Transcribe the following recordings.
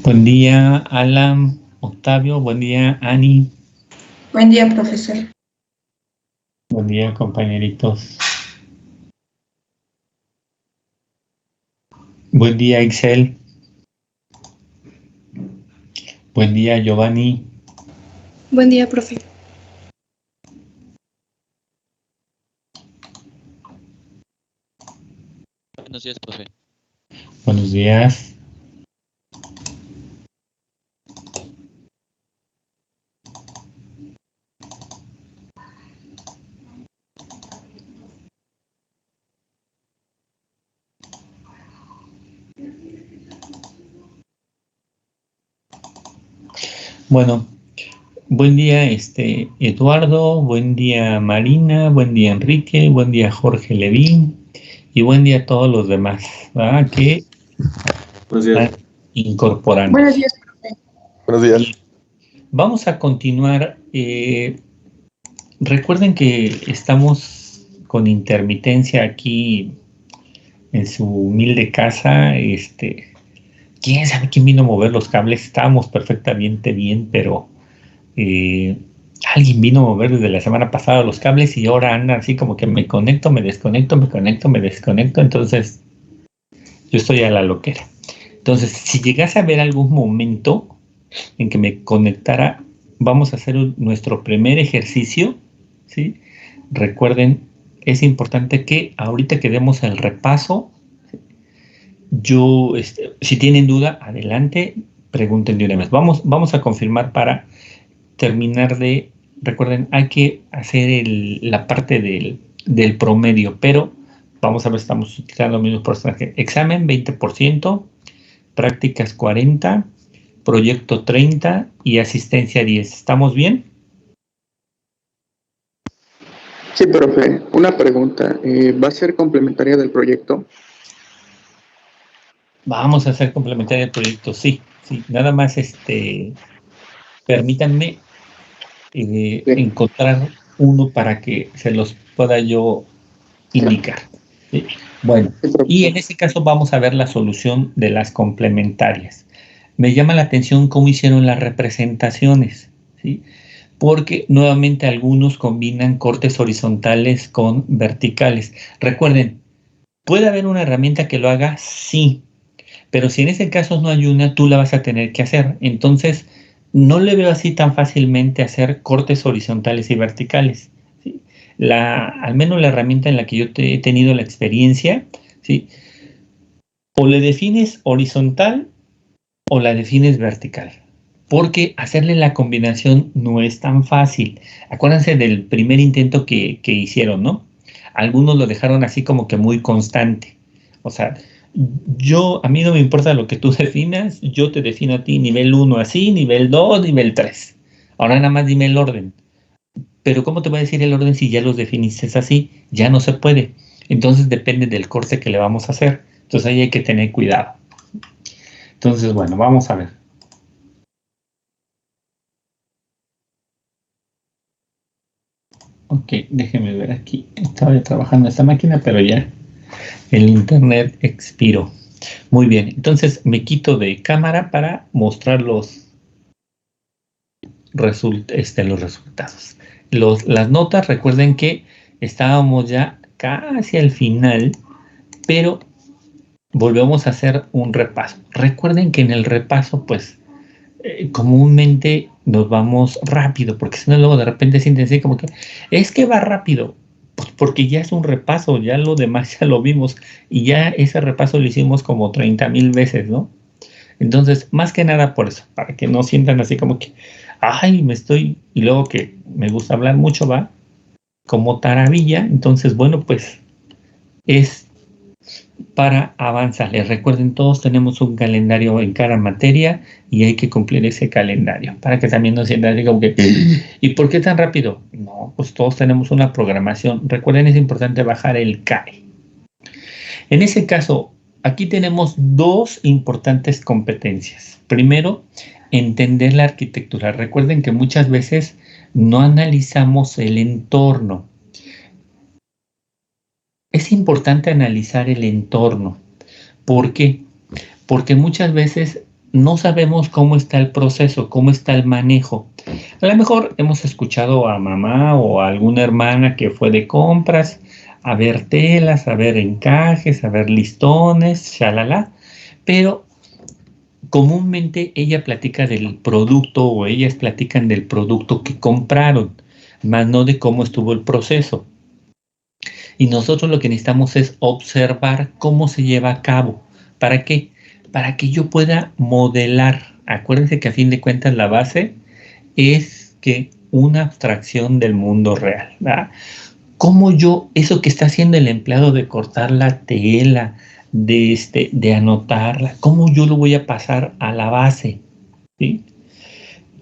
Buen día, Alan, Octavio. Buen día, Ani. Buen día, profesor. Buen día, compañeritos. Buen día, Excel. Buen día, Giovanni. Buen día, profe. Buenos días, profe. Buenos días. Bueno, buen día, Eduardo. Buen día, Marina. Buen día, Enrique. Buen día, Jorge Levín. Y buen día a todos los demás, ¿verdad? Que están incorporando. Buenos días, profe. Buenos días. Bien. Vamos a continuar. Recuerden que estamos con intermitencia aquí en su humilde casa. ¿Quién sabe quién vino a mover los cables? Estábamos perfectamente bien, pero alguien vino a mover desde la semana pasada los cables y ahora anda así como que me conecto, me desconecto, me conecto, me desconecto. Entonces, yo estoy a la loquera. Entonces, si llegase a haber algún momento en que me conectara, vamos a hacer nuestro primer ejercicio, ¿sí? Recuerden, es importante que ahorita que demos el repaso, si tienen duda, adelante, pregunten de una vez. Vamos a confirmar para terminar de, recuerden, hay que hacer la parte del promedio, pero vamos a ver, estamos utilizando los mismos porcentajes. Examen 20%, prácticas 40%, proyecto 30% y asistencia 10%. ¿Estamos bien? Sí, profe, una pregunta. ¿Va a ser complementaria del proyecto? Vamos a hacer complementaria del proyecto, sí. Nada más, permítanme encontrar uno para que se los pueda yo indicar. ¿Sí? Bueno, y en ese caso vamos a ver la solución de las complementarias. Me llama la atención cómo hicieron las representaciones, ¿sí? Porque nuevamente algunos combinan cortes horizontales con verticales. Recuerden, ¿puede haber una herramienta que lo haga? Sí, pero si en ese caso no hay una, tú la vas a tener que hacer. Entonces, no le veo así tan fácilmente hacer cortes horizontales y verticales, ¿sí? Al menos la herramienta en la que yo he tenido la experiencia, ¿sí? O le defines horizontal o la defines vertical, porque hacerle la combinación no es tan fácil. Acuérdense del primer intento que hicieron, ¿no? Algunos lo dejaron así como que muy constante. O sea, a mí no me importa lo que tú definas, yo te defino a ti nivel 1 así, nivel 2, nivel 3. Ahora nada más dime el orden. Pero ¿cómo te voy a decir el orden si ya los definiste así? Ya no se puede. Entonces depende del corte que le vamos a hacer. Entonces ahí hay que tener cuidado. Entonces, bueno, vamos a ver. Ok, déjeme ver aquí. Estaba trabajando esta máquina, pero ya el internet expiró. Muy bien, entonces me quito de cámara para mostrar los resultados. Las notas, recuerden que estábamos ya casi al final, pero volvemos a hacer un repaso. Recuerden que en el repaso, pues, comúnmente nos vamos rápido, porque si no luego de repente sienten así como que es que va rápido, pues porque ya es un repaso, ya lo demás ya lo vimos y ya ese repaso lo hicimos como 30,000 veces, ¿no? Entonces, más que nada por eso, para que no sientan así como que, ay, y luego que me gusta hablar mucho, va, como taravilla. Entonces, bueno, pues es para avanzar. Les recuerden, todos tenemos un calendario en cada materia y hay que cumplir ese calendario para que también no sientan así como que, ¿y por qué tan rápido? No, pues todos tenemos una programación. Recuerden, es importante bajar el CAE. En ese caso, aquí tenemos dos importantes competencias. Primero, entender la arquitectura. Recuerden que muchas veces no analizamos el entorno. Es importante analizar el entorno. ¿Por qué? Porque muchas veces no sabemos cómo está el proceso, cómo está el manejo. A lo mejor hemos escuchado a mamá o a alguna hermana que fue de compras a ver telas, a ver encajes, a ver listones, shalala, pero comúnmente ella platica del producto o ellas platican del producto que compraron, más no de cómo estuvo el proceso. Y nosotros lo que necesitamos es observar cómo se lleva a cabo. ¿Para qué? Para que yo pueda modelar. Acuérdense que a fin de cuentas la base es que una abstracción del mundo real, ¿verdad? Cómo yo, eso que está haciendo el empleado de cortar la tela, de anotarla, cómo yo lo voy a pasar a la base, ¿sí?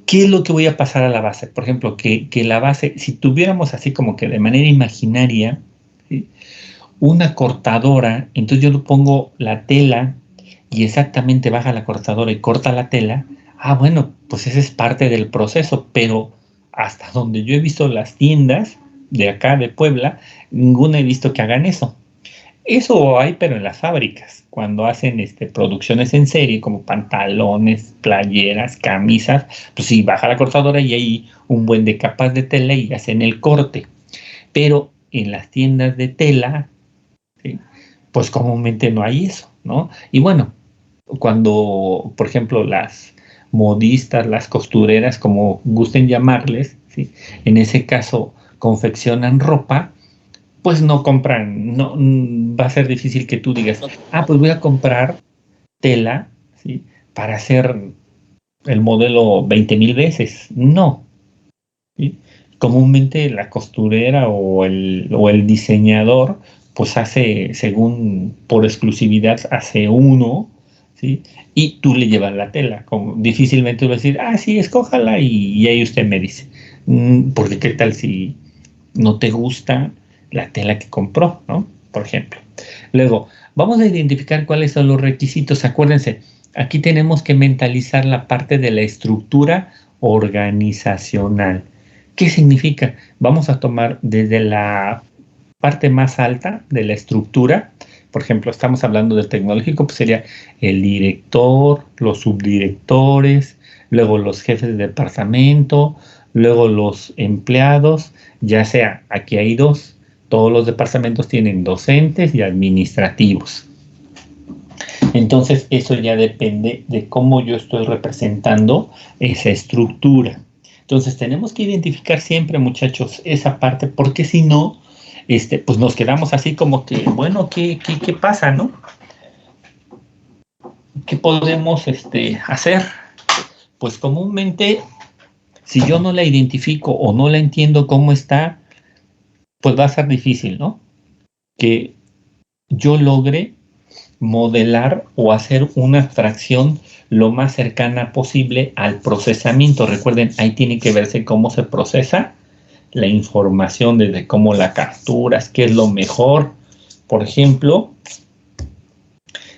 ¿Qué es lo que voy a pasar a la base? Por ejemplo, que la base, si tuviéramos así como que de manera imaginaria, ¿sí?, una cortadora, entonces yo le pongo la tela y exactamente baja la cortadora y corta la tela. Ah, bueno, pues ese es parte del proceso, pero hasta donde yo he visto las tiendas de acá de Puebla, ninguna he visto que hagan eso. Eso hay, pero en las fábricas, cuando hacen producciones en serie, como pantalones, playeras, camisas, pues sí, baja la cortadora y hay un buen de capas de tela y hacen el corte. Pero en las tiendas de tela, ¿sí?, pues comúnmente no hay eso, ¿no? Y bueno, cuando, por ejemplo, las modistas, las costureras, como gusten llamarles, ¿sí?, en ese caso confeccionan ropa, pues no compran, no, va a ser difícil que tú digas, pues voy a comprar tela, ¿sí?, para hacer el modelo 20,000 veces. No, ¿sí? Comúnmente la costurera o el diseñador, pues hace, según por exclusividad, hace uno, ¿sí?, y tú le llevas la tela. Como difícilmente vas a decir, sí, escójala y ahí usted me dice. Porque qué tal si no te gusta la tela que compró, ¿no? Por ejemplo. Luego, vamos a identificar cuáles son los requisitos. Acuérdense, aquí tenemos que mentalizar la parte de la estructura organizacional. ¿Qué significa? Vamos a tomar desde la parte más alta de la estructura. Por ejemplo, estamos hablando del tecnológico, pues sería el director, los subdirectores, luego los jefes de departamento, luego los empleados, ya sea, aquí hay dos, todos los departamentos tienen docentes y administrativos. Entonces, eso ya depende de cómo yo estoy representando esa estructura. Entonces, tenemos que identificar siempre, muchachos, esa parte, porque si no, pues nos quedamos así como que, bueno, ¿qué pasa, no? ¿Qué podemos hacer? Pues comúnmente, si yo no la identifico o no la entiendo cómo está, pues va a ser difícil, ¿no?, que yo logre modelar o hacer una abstracción lo más cercana posible al procesamiento. Recuerden, ahí tiene que verse cómo se procesa la información, desde cómo la capturas, qué es lo mejor. Por ejemplo,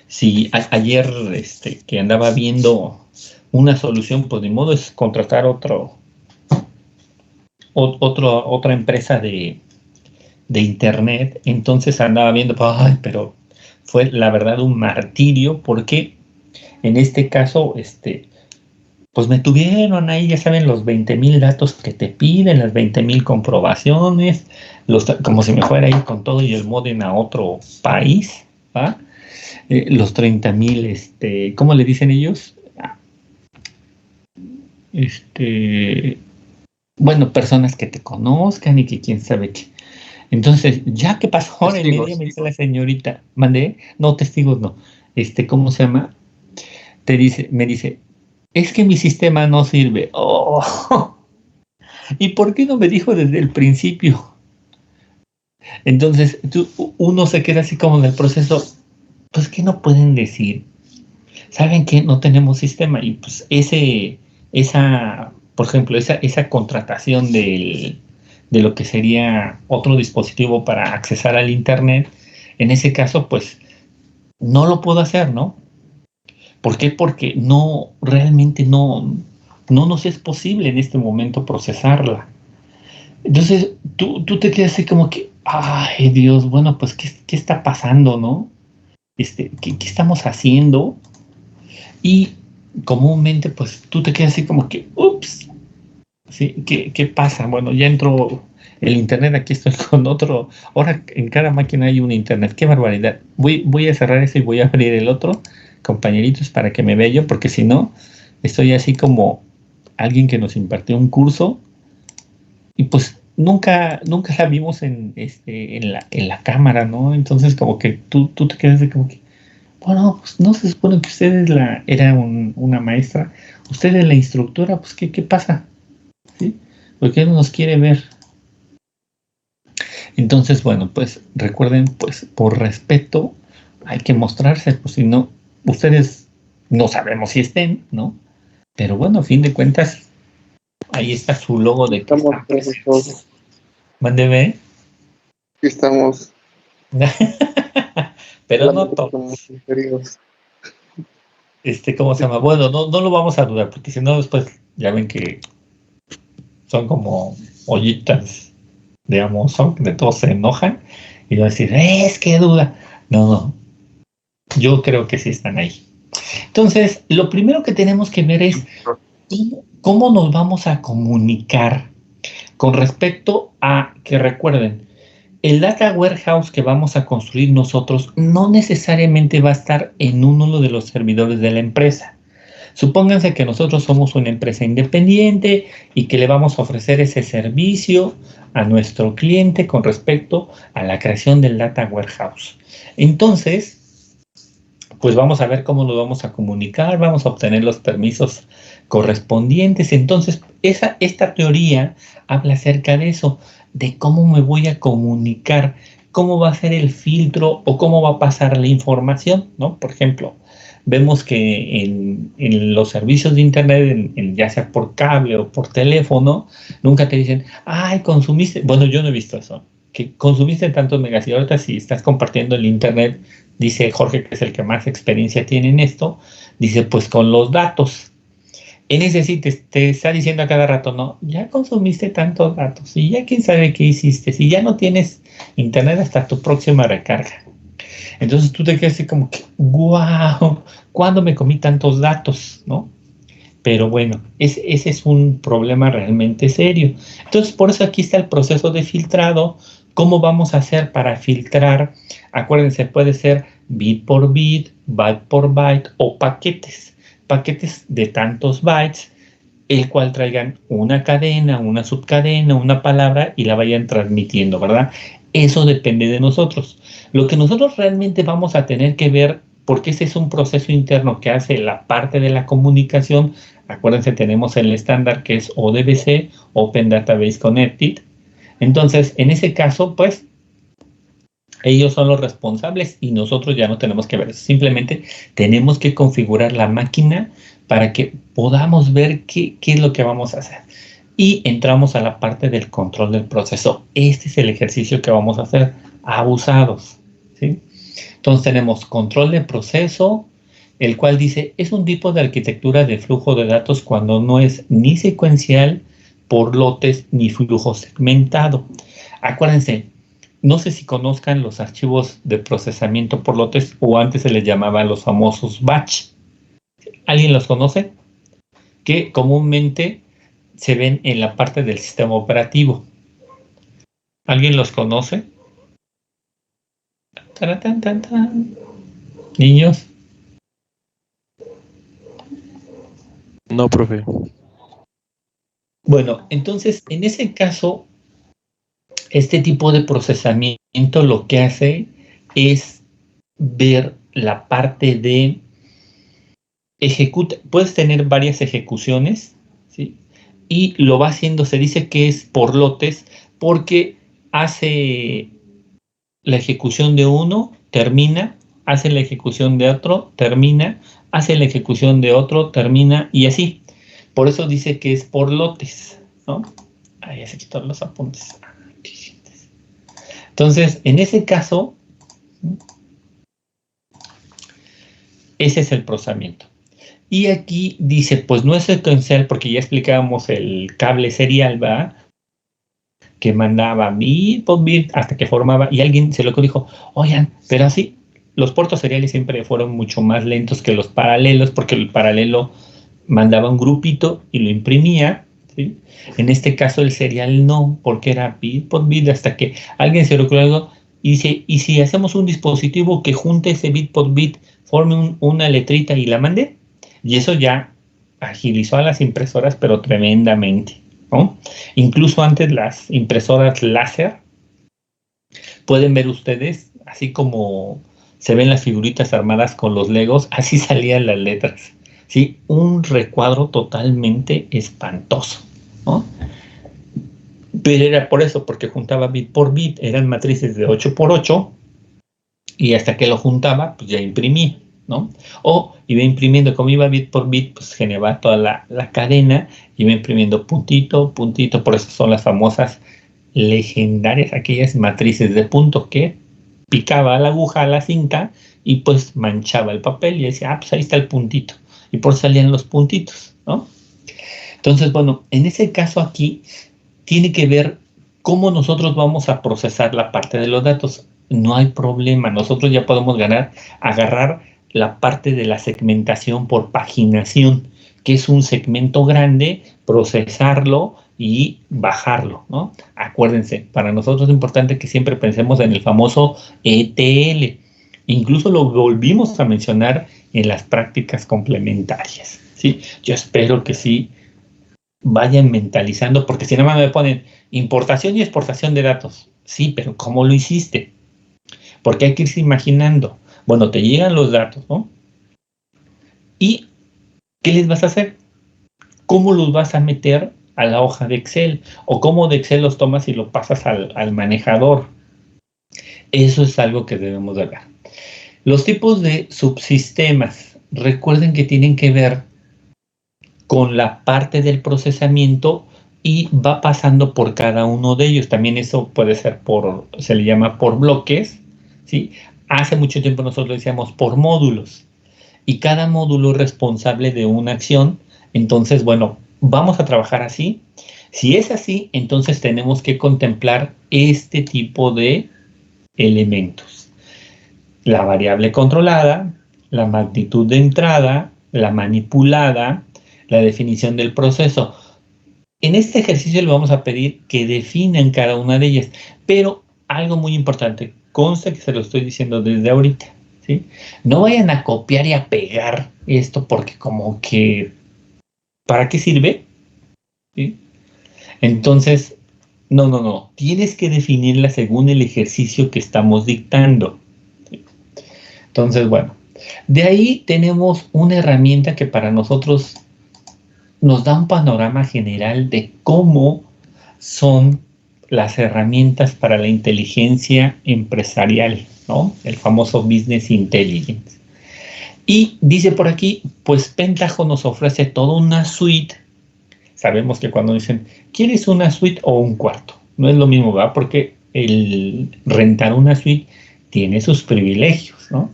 si ayer que andaba viendo una solución, pues de modo es contratar otra empresa de internet. Entonces andaba viendo, pero fue la verdad un martirio, porque en este caso, pues me tuvieron ahí, ya saben, los 20,000 datos que te piden, las 20,000 comprobaciones, como si me fuera a ir con todo y el modem a otro país, ¿va? Los 30,000, ¿cómo le dicen ellos? Bueno, personas que te conozcan y que quién sabe qué. Entonces, ya que pasó hora y media, me dice la señorita, mandé, no, testigos no, ¿cómo se llama? Me dice, es que mi sistema no sirve. Oh, ¿y por qué no me dijo desde el principio? Entonces, uno se queda así como en el proceso, pues, ¿qué no pueden decir? ¿Saben qué? No tenemos sistema. Y pues por ejemplo, esa contratación de lo que sería otro dispositivo para accesar al Internet, en ese caso, pues, no lo puedo hacer, ¿no? ¿Por qué? Porque realmente no nos es posible en este momento procesarla. Entonces, tú te quedas así como que, ay, Dios, bueno, pues, ¿qué está pasando, no? ¿Qué estamos haciendo? Y comúnmente pues tú te quedas así como que, ups, ¿sí? ¿Qué pasa? Bueno, ya entró el internet, aquí estoy con otro, ahora en cada máquina hay un internet, qué barbaridad. Voy a cerrar ese y voy a abrir el otro, compañeritos, para que me vea yo, porque si no, estoy así como alguien que nos impartió un curso y pues nunca la vimos en la cámara, ¿no? Entonces como que tú te quedas de como que, bueno, pues no se supone que usted era una maestra, usted es la instructora, pues ¿qué pasa? ¿Sí? ¿Por qué no nos quiere ver? Entonces, bueno, pues recuerden, pues por respeto hay que mostrarse, pues si no, ustedes no sabemos si estén, ¿no? Pero bueno, a fin de cuentas, ahí está su logo de que Estamos están presentes. Mándeme. estamos Pero no hablando como todos. queridos. ¿Cómo se llama? Bueno, no lo vamos a dudar, porque si no, después ya ven que son como ollitas, digamos, son de todos se enojan y van a decir, es que duda. No, yo creo que sí están ahí. Entonces, lo primero que tenemos que ver es cómo nos vamos a comunicar con respecto a que recuerden, el data warehouse que vamos a construir nosotros no necesariamente va a estar en uno de los servidores de la empresa. Supónganse que nosotros somos una empresa independiente y que le vamos a ofrecer ese servicio a nuestro cliente con respecto a la creación del data warehouse. Entonces, pues vamos a ver cómo nos vamos a comunicar, vamos a obtener los permisos correspondientes. Entonces, esta teoría habla acerca de eso, de cómo me voy a comunicar, cómo va a ser el filtro o cómo va a pasar la información, ¿no? Por ejemplo, vemos que en los servicios de internet, ya sea por cable o por teléfono, nunca te dicen, ay, consumiste, bueno, yo no he visto eso, que consumiste tantos megas y ahorita si estás compartiendo el internet, dice Jorge, que es el que más experiencia tiene en esto, dice, pues con los datos. En ese sí te está diciendo a cada rato, no, ya consumiste tantos datos y ya quién sabe qué hiciste, si ya no tienes internet hasta tu próxima recarga. Entonces tú te quedas así como que, wow, ¿cuándo me comí tantos datos? ¿No? Pero bueno, ese es un problema realmente serio. Entonces, por eso aquí está el proceso de filtrado. ¿Cómo vamos a hacer para filtrar? Acuérdense, puede ser bit por bit, byte por byte o paquetes. Paquetes de tantos bytes, el cual traigan una cadena, una subcadena, una palabra y la vayan transmitiendo, ¿verdad? Eso depende de nosotros. Lo que nosotros realmente vamos a tener que ver, porque ese es un proceso interno que hace la parte de la comunicación. Acuérdense, tenemos el estándar que es ODBC, Open Database Connected. Entonces, en ese caso, pues, ellos son los responsables y nosotros ya no tenemos que ver eso. Simplemente tenemos que configurar la máquina para que podamos ver qué es lo que vamos a hacer. Y entramos a la parte del control del proceso. Este es el ejercicio que vamos a hacer, abusados, ¿sí? Entonces tenemos control de proceso, el cual dice, es un tipo de arquitectura de flujo de datos cuando no es ni secuencial, por lotes, ni flujo segmentado. Acuérdense, no sé si conozcan los archivos de procesamiento por lotes o antes se les llamaban los famosos batch. ¿Alguien los conoce? Que comúnmente se ven en la parte del sistema operativo. ¿Alguien los conoce? Taratán, tan, tan. Niños. No, profe. Bueno, entonces en ese caso, este tipo de procesamiento lo que hace es ver la parte de ejecuta, puedes tener varias ejecuciones, ¿sí? Y lo va haciendo, se dice que es por lotes, porque hace la ejecución de uno, termina, hace la ejecución de otro, termina, hace la ejecución de otro, termina, y así. Por eso dice que es por lotes, ¿no? Ahí ya se quitaron los apuntes. Entonces, en ese caso, ese es el procesamiento. Y aquí dice, pues no es secuencial, porque ya explicábamos el cable serial, ¿verdad? Que mandaba bit por bit hasta que formaba, y alguien se lo dijo, oigan, pero así, los puertos seriales siempre fueron mucho más lentos que los paralelos, porque el paralelo mandaba un grupito y lo imprimía, ¿sí? En este caso el serial no, porque era bit por bit, hasta que alguien se le ocurrió algo y dice, ¿y si hacemos un dispositivo que junte ese bit por bit, forme una letrita y la mande? Y eso ya agilizó a las impresoras, pero tremendamente, ¿no? Incluso antes las impresoras láser, pueden ver ustedes, así como se ven las figuritas armadas con los Legos, así salían las letras, ¿sí? Un recuadro totalmente espantoso, ¿no? Pero era por eso, porque juntaba bit por bit, eran matrices de 8 por 8, y hasta que lo juntaba, pues ya imprimía, ¿no? O iba imprimiendo, como iba bit por bit, pues generaba toda la cadena, iba imprimiendo puntito, puntito, por eso son las famosas legendarias, aquellas matrices de punto que picaba la aguja a la cinta y pues manchaba el papel y decía, pues ahí está el puntito, y por eso salían los puntitos, ¿no? Entonces, bueno, en ese caso aquí tiene que ver cómo nosotros vamos a procesar la parte de los datos. No hay problema, nosotros ya podemos agarrar la parte de la segmentación por paginación, que es un segmento grande, procesarlo y bajarlo, ¿no? Acuérdense, para nosotros es importante que siempre pensemos en el famoso ETL. Incluso lo volvimos a mencionar en las prácticas complementarias, ¿sí? Yo espero que sí vayan mentalizando, porque si nada más me ponen importación y exportación de datos, sí, pero ¿cómo lo hiciste? Porque hay que irse imaginando. Bueno, te llegan los datos, ¿no? ¿Y qué les vas a hacer? ¿Cómo los vas a meter a la hoja de Excel? ¿O cómo de Excel los tomas y lo pasas al manejador? Eso es algo que debemos de ver. Los tipos de subsistemas, recuerden que tienen que ver con la parte del procesamiento y va pasando por cada uno de ellos. También eso puede ser se le llama por bloques, ¿sí? Hace mucho tiempo nosotros decíamos por módulos, y cada módulo es responsable de una acción. Entonces, bueno, vamos a trabajar así. Si es así, entonces tenemos que contemplar este tipo de elementos: la variable controlada, la magnitud de entrada, la manipulada, la definición del proceso. En este ejercicio le vamos a pedir que definan cada una de ellas, pero algo muy importante, consta que se lo estoy diciendo desde ahorita, ¿sí? No vayan a copiar y a pegar esto, porque como que, ¿para qué sirve? ¿Sí? Entonces, no, tienes que definirla según el ejercicio que estamos dictando, ¿sí? Entonces, bueno, de ahí tenemos una herramienta que para nosotros nos da un panorama general de cómo son las herramientas para la inteligencia empresarial, ¿no? El famoso Business Intelligence. Y dice por aquí, pues Pentaho nos ofrece toda una suite. Sabemos que cuando dicen, ¿quieres una suite o un cuarto? No es lo mismo, ¿verdad? Porque el rentar una suite tiene sus privilegios, ¿no?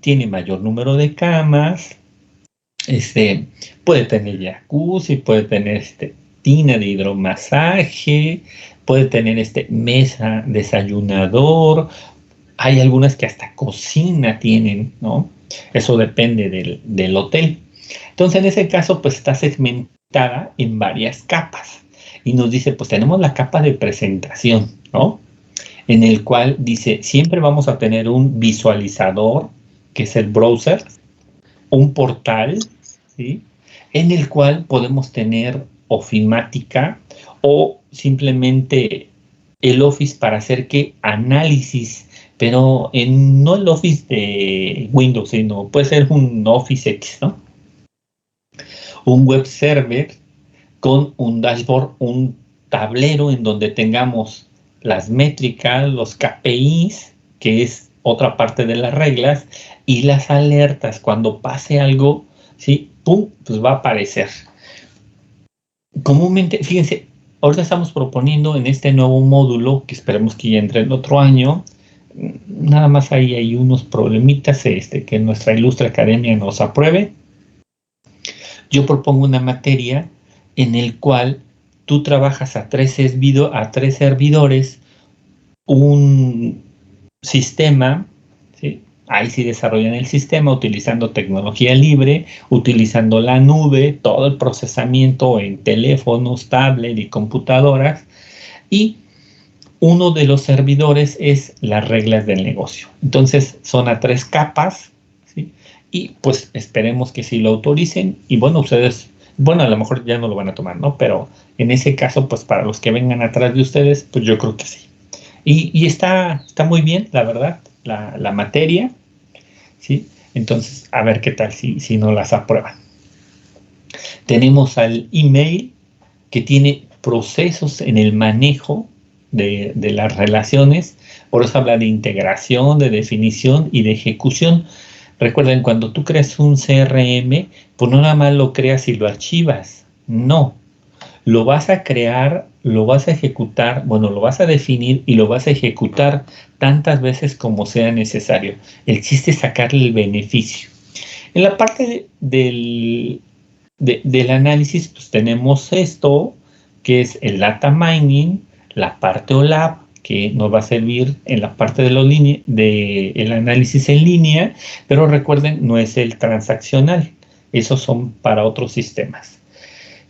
Tiene mayor número de camas, puede tener jacuzzi, puede tener tina de hidromasaje, puede tener mesa desayunador, hay algunas que hasta cocina tienen, ¿no? Eso depende del hotel. Entonces, en ese caso, pues está segmentada en varias capas. Y nos dice, pues tenemos la capa de presentación, ¿no? En el cual dice, siempre vamos a tener un visualizador, que es el browser, un portal, ¿sí? En el cual podemos tener ofimática o simplemente el Office para hacer análisis, pero no el Office de Windows, sino puede ser un Office X, ¿no? Un web server con un dashboard, un tablero en donde tengamos las métricas, los KPIs, que es otra parte de las reglas, y las alertas. Cuando pase algo, ¿sí? ¡Pum! Pues va a aparecer. Comúnmente, fíjense, ahorita estamos proponiendo en este nuevo módulo, que esperemos que ya entre el otro año, nada más ahí hay unos problemitas que nuestra ilustre academia nos apruebe. Yo propongo una materia en el cual tú trabajas a tres servidores, un sistema ¿sí? Ahí sí desarrollan el sistema utilizando tecnología libre, utilizando la nube, todo el procesamiento en teléfonos, tablet y computadoras. Y uno de los servidores es las reglas del negocio. Entonces son a 3 capas, ¿sí? Y pues esperemos que sí lo autoricen. Y bueno, ustedes, bueno, a lo mejor ya no lo van a tomar, ¿no? Pero en ese caso, pues para los que vengan atrás de ustedes, pues yo creo que sí. Y está muy bien, la verdad, la materia, ¿sí? Entonces, a ver qué tal si no las aprueban. Tenemos al email que tiene procesos en el manejo de las relaciones, por eso habla de integración, de definición y de ejecución. Recuerden, cuando tú creas un CRM, pues no nada más lo creas y lo archivas, no. Lo vas a crear, lo vas a ejecutar, bueno, lo vas a definir y lo vas a ejecutar tantas veces como sea necesario. El chiste es sacarle el beneficio. En la parte del análisis, pues tenemos esto, que es el data mining, la parte OLAP, que nos va a servir en la parte de el análisis en línea, pero recuerden, no es el transaccional, esos son para otros sistemas.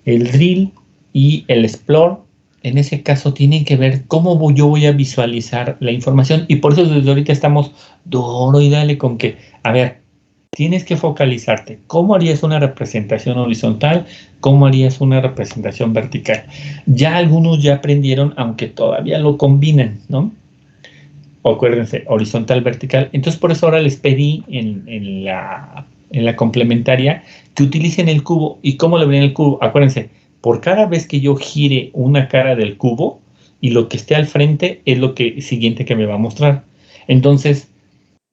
El drill y el explore, en ese caso tienen que ver cómo yo voy a visualizar la información, y por eso desde ahorita estamos duro y dale con que, a ver, tienes que focalizarte. ¿Cómo harías una representación horizontal? ¿Cómo harías una representación vertical? Ya algunos ya aprendieron, aunque todavía lo combinan, ¿no? Acuérdense, horizontal, vertical. Entonces, por eso ahora les pedí en la complementaria que utilicen el cubo. ¿Y cómo le ven el cubo? Acuérdense, por cada vez que yo gire una cara del cubo y lo que esté al frente es lo siguiente que me va a mostrar. Entonces,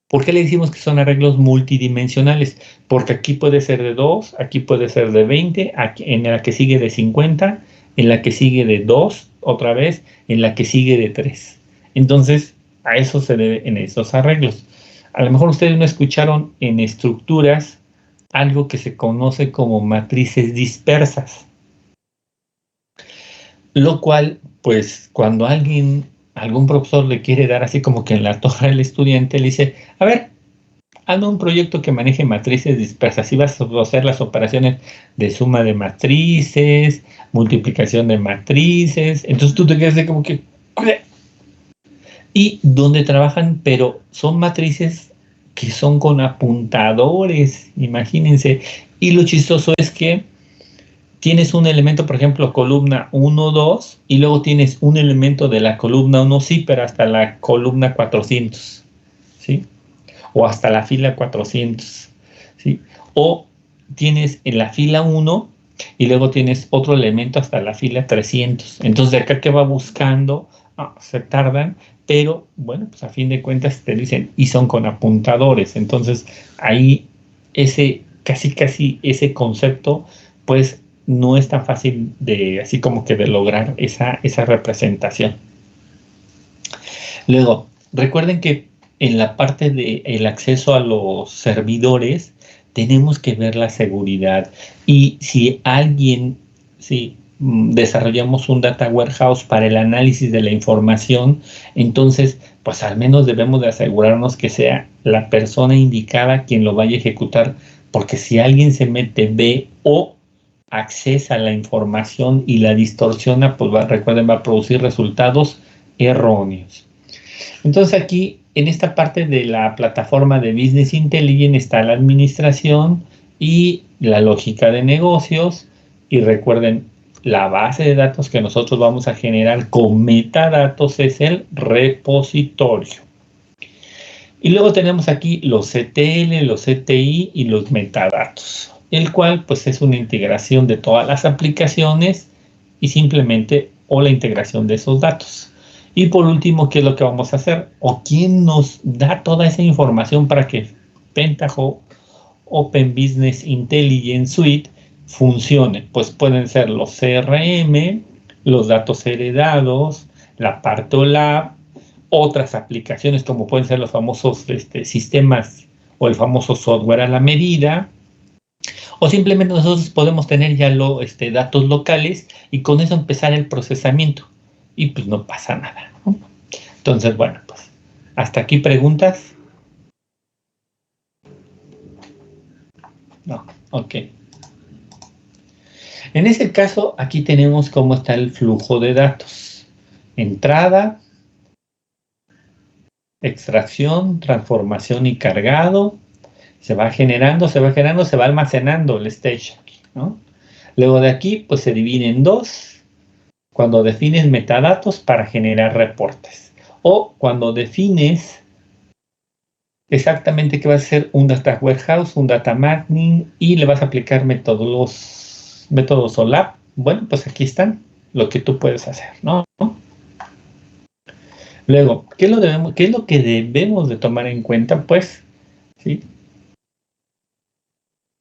¿por qué le decimos que son arreglos multidimensionales? Porque aquí puede ser de 2, aquí puede ser de 20, aquí, en la que sigue de 50, en la que sigue de 2, otra vez, en la que sigue de 3. Entonces, a eso se debe en esos arreglos. A lo mejor ustedes no escucharon en estructuras algo que se conoce como matrices dispersas, lo cual, pues, cuando algún profesor le quiere dar así como que en la torre al estudiante, le dice, a ver, hazme un proyecto que maneje matrices dispersas. Y vas a hacer las operaciones de suma de matrices, multiplicación de matrices. Entonces tú te quedas de como que... Y donde trabajan, pero son matrices que son con apuntadores, imagínense. Y lo chistoso es que tienes un elemento, por ejemplo, columna 1, 2, y luego tienes un elemento de la columna 1, sí, pero hasta la columna 400, ¿sí? O hasta la fila 400, ¿sí? O tienes en la fila 1 y luego tienes otro elemento hasta la fila 300. Entonces, de acá que va buscando, se tardan, pero bueno, pues a fin de cuentas te dicen, y son con apuntadores. Entonces, ahí casi ese concepto, pues no es tan fácil así como que de lograr esa representación. Luego, recuerden que en la parte del acceso a los servidores tenemos que ver la seguridad, y si desarrollamos un data warehouse para el análisis de la información, entonces pues al menos debemos de asegurarnos que sea la persona indicada quien lo vaya a ejecutar, porque si alguien se mete, ve o accesa a la información y la distorsiona, pues recuerden, va a producir resultados erróneos. Entonces aquí, en esta parte de la plataforma de Business Intelligence, está la administración y la lógica de negocios. Y recuerden, la base de datos que nosotros vamos a generar con metadatos es el repositorio. Y luego tenemos aquí los CTL, los CTI y los metadatos, el cual pues es una integración de todas las aplicaciones y simplemente la integración de esos datos. Y por último, ¿qué es lo que vamos a hacer? ¿O quién nos da toda esa información para que Pentaho Open Business Intelligence Suite funcione? Pues pueden ser los CRM, los datos heredados, la parte OLAP, otras aplicaciones como pueden ser los famosos sistemas o el famoso software a la medida, o simplemente nosotros podemos tener ya datos locales y con eso empezar el procesamiento y pues no pasa nada, ¿no? Entonces, bueno, pues hasta aquí preguntas. Ok. En ese caso, aquí tenemos cómo está el flujo de datos. Entrada, extracción, transformación y cargado. Se va generando, se va almacenando el stage, ¿no? Luego de aquí, pues se divide en dos. Cuando defines metadatos para generar reportes. O cuando defines exactamente qué va a ser un data warehouse, un data mining y le vas a aplicar métodos OLAP. Bueno, pues aquí están lo que tú puedes hacer, ¿no? Luego, ¿qué es lo que debemos de tomar en cuenta? Pues, ¿sí?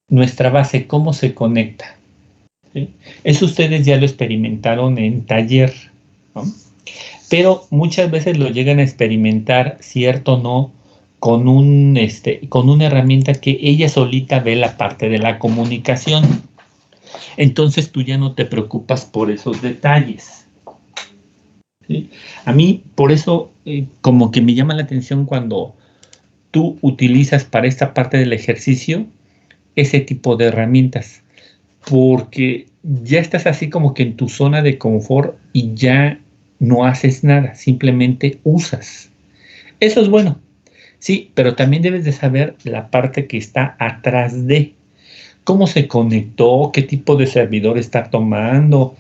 Nuestra base, ¿cómo se conecta? ¿Sí? Eso ustedes ya lo experimentaron en taller, ¿no? Pero muchas veces lo llegan a experimentar, cierto o no, con una herramienta que ella solita ve la parte de la comunicación. Entonces tú ya no te preocupas por esos detalles, ¿sí? A mí, por eso, como que me llama la atención cuando tú utilizas para esta parte del ejercicio ese tipo de herramientas, porque ya estás así como que en tu zona de confort y ya no haces nada, simplemente usas. Eso es bueno, sí, pero también debes de saber la parte que está atrás de cómo se conectó, qué tipo de servidor está tomando,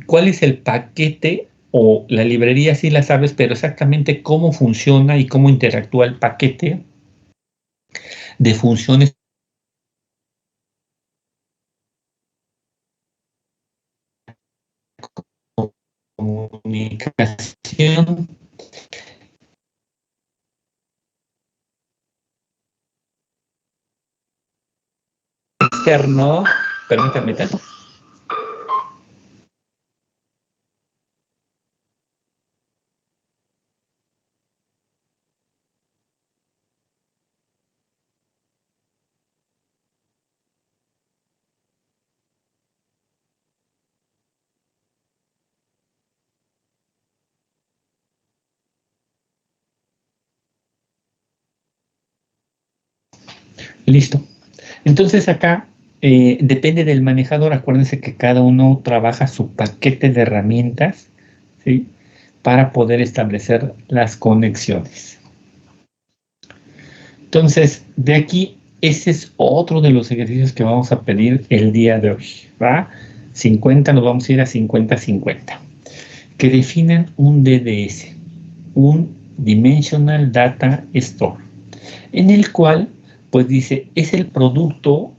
cuál es el paquete o la librería, sí la sabes, pero exactamente cómo funciona y cómo interactúa el paquete de funciones de comunicación externo. Permítame tanto. Listo. Entonces acá depende del manejador. Acuérdense que cada uno trabaja su paquete de herramientas, ¿sí? Para poder establecer las conexiones. Entonces, de aquí, ese es otro de los ejercicios que vamos a pedir el día de hoy, ¿va? 50, nos vamos a ir a 50-50. Que definan un DDS, un Dimensional Data Store, en el cual, pues dice, es el producto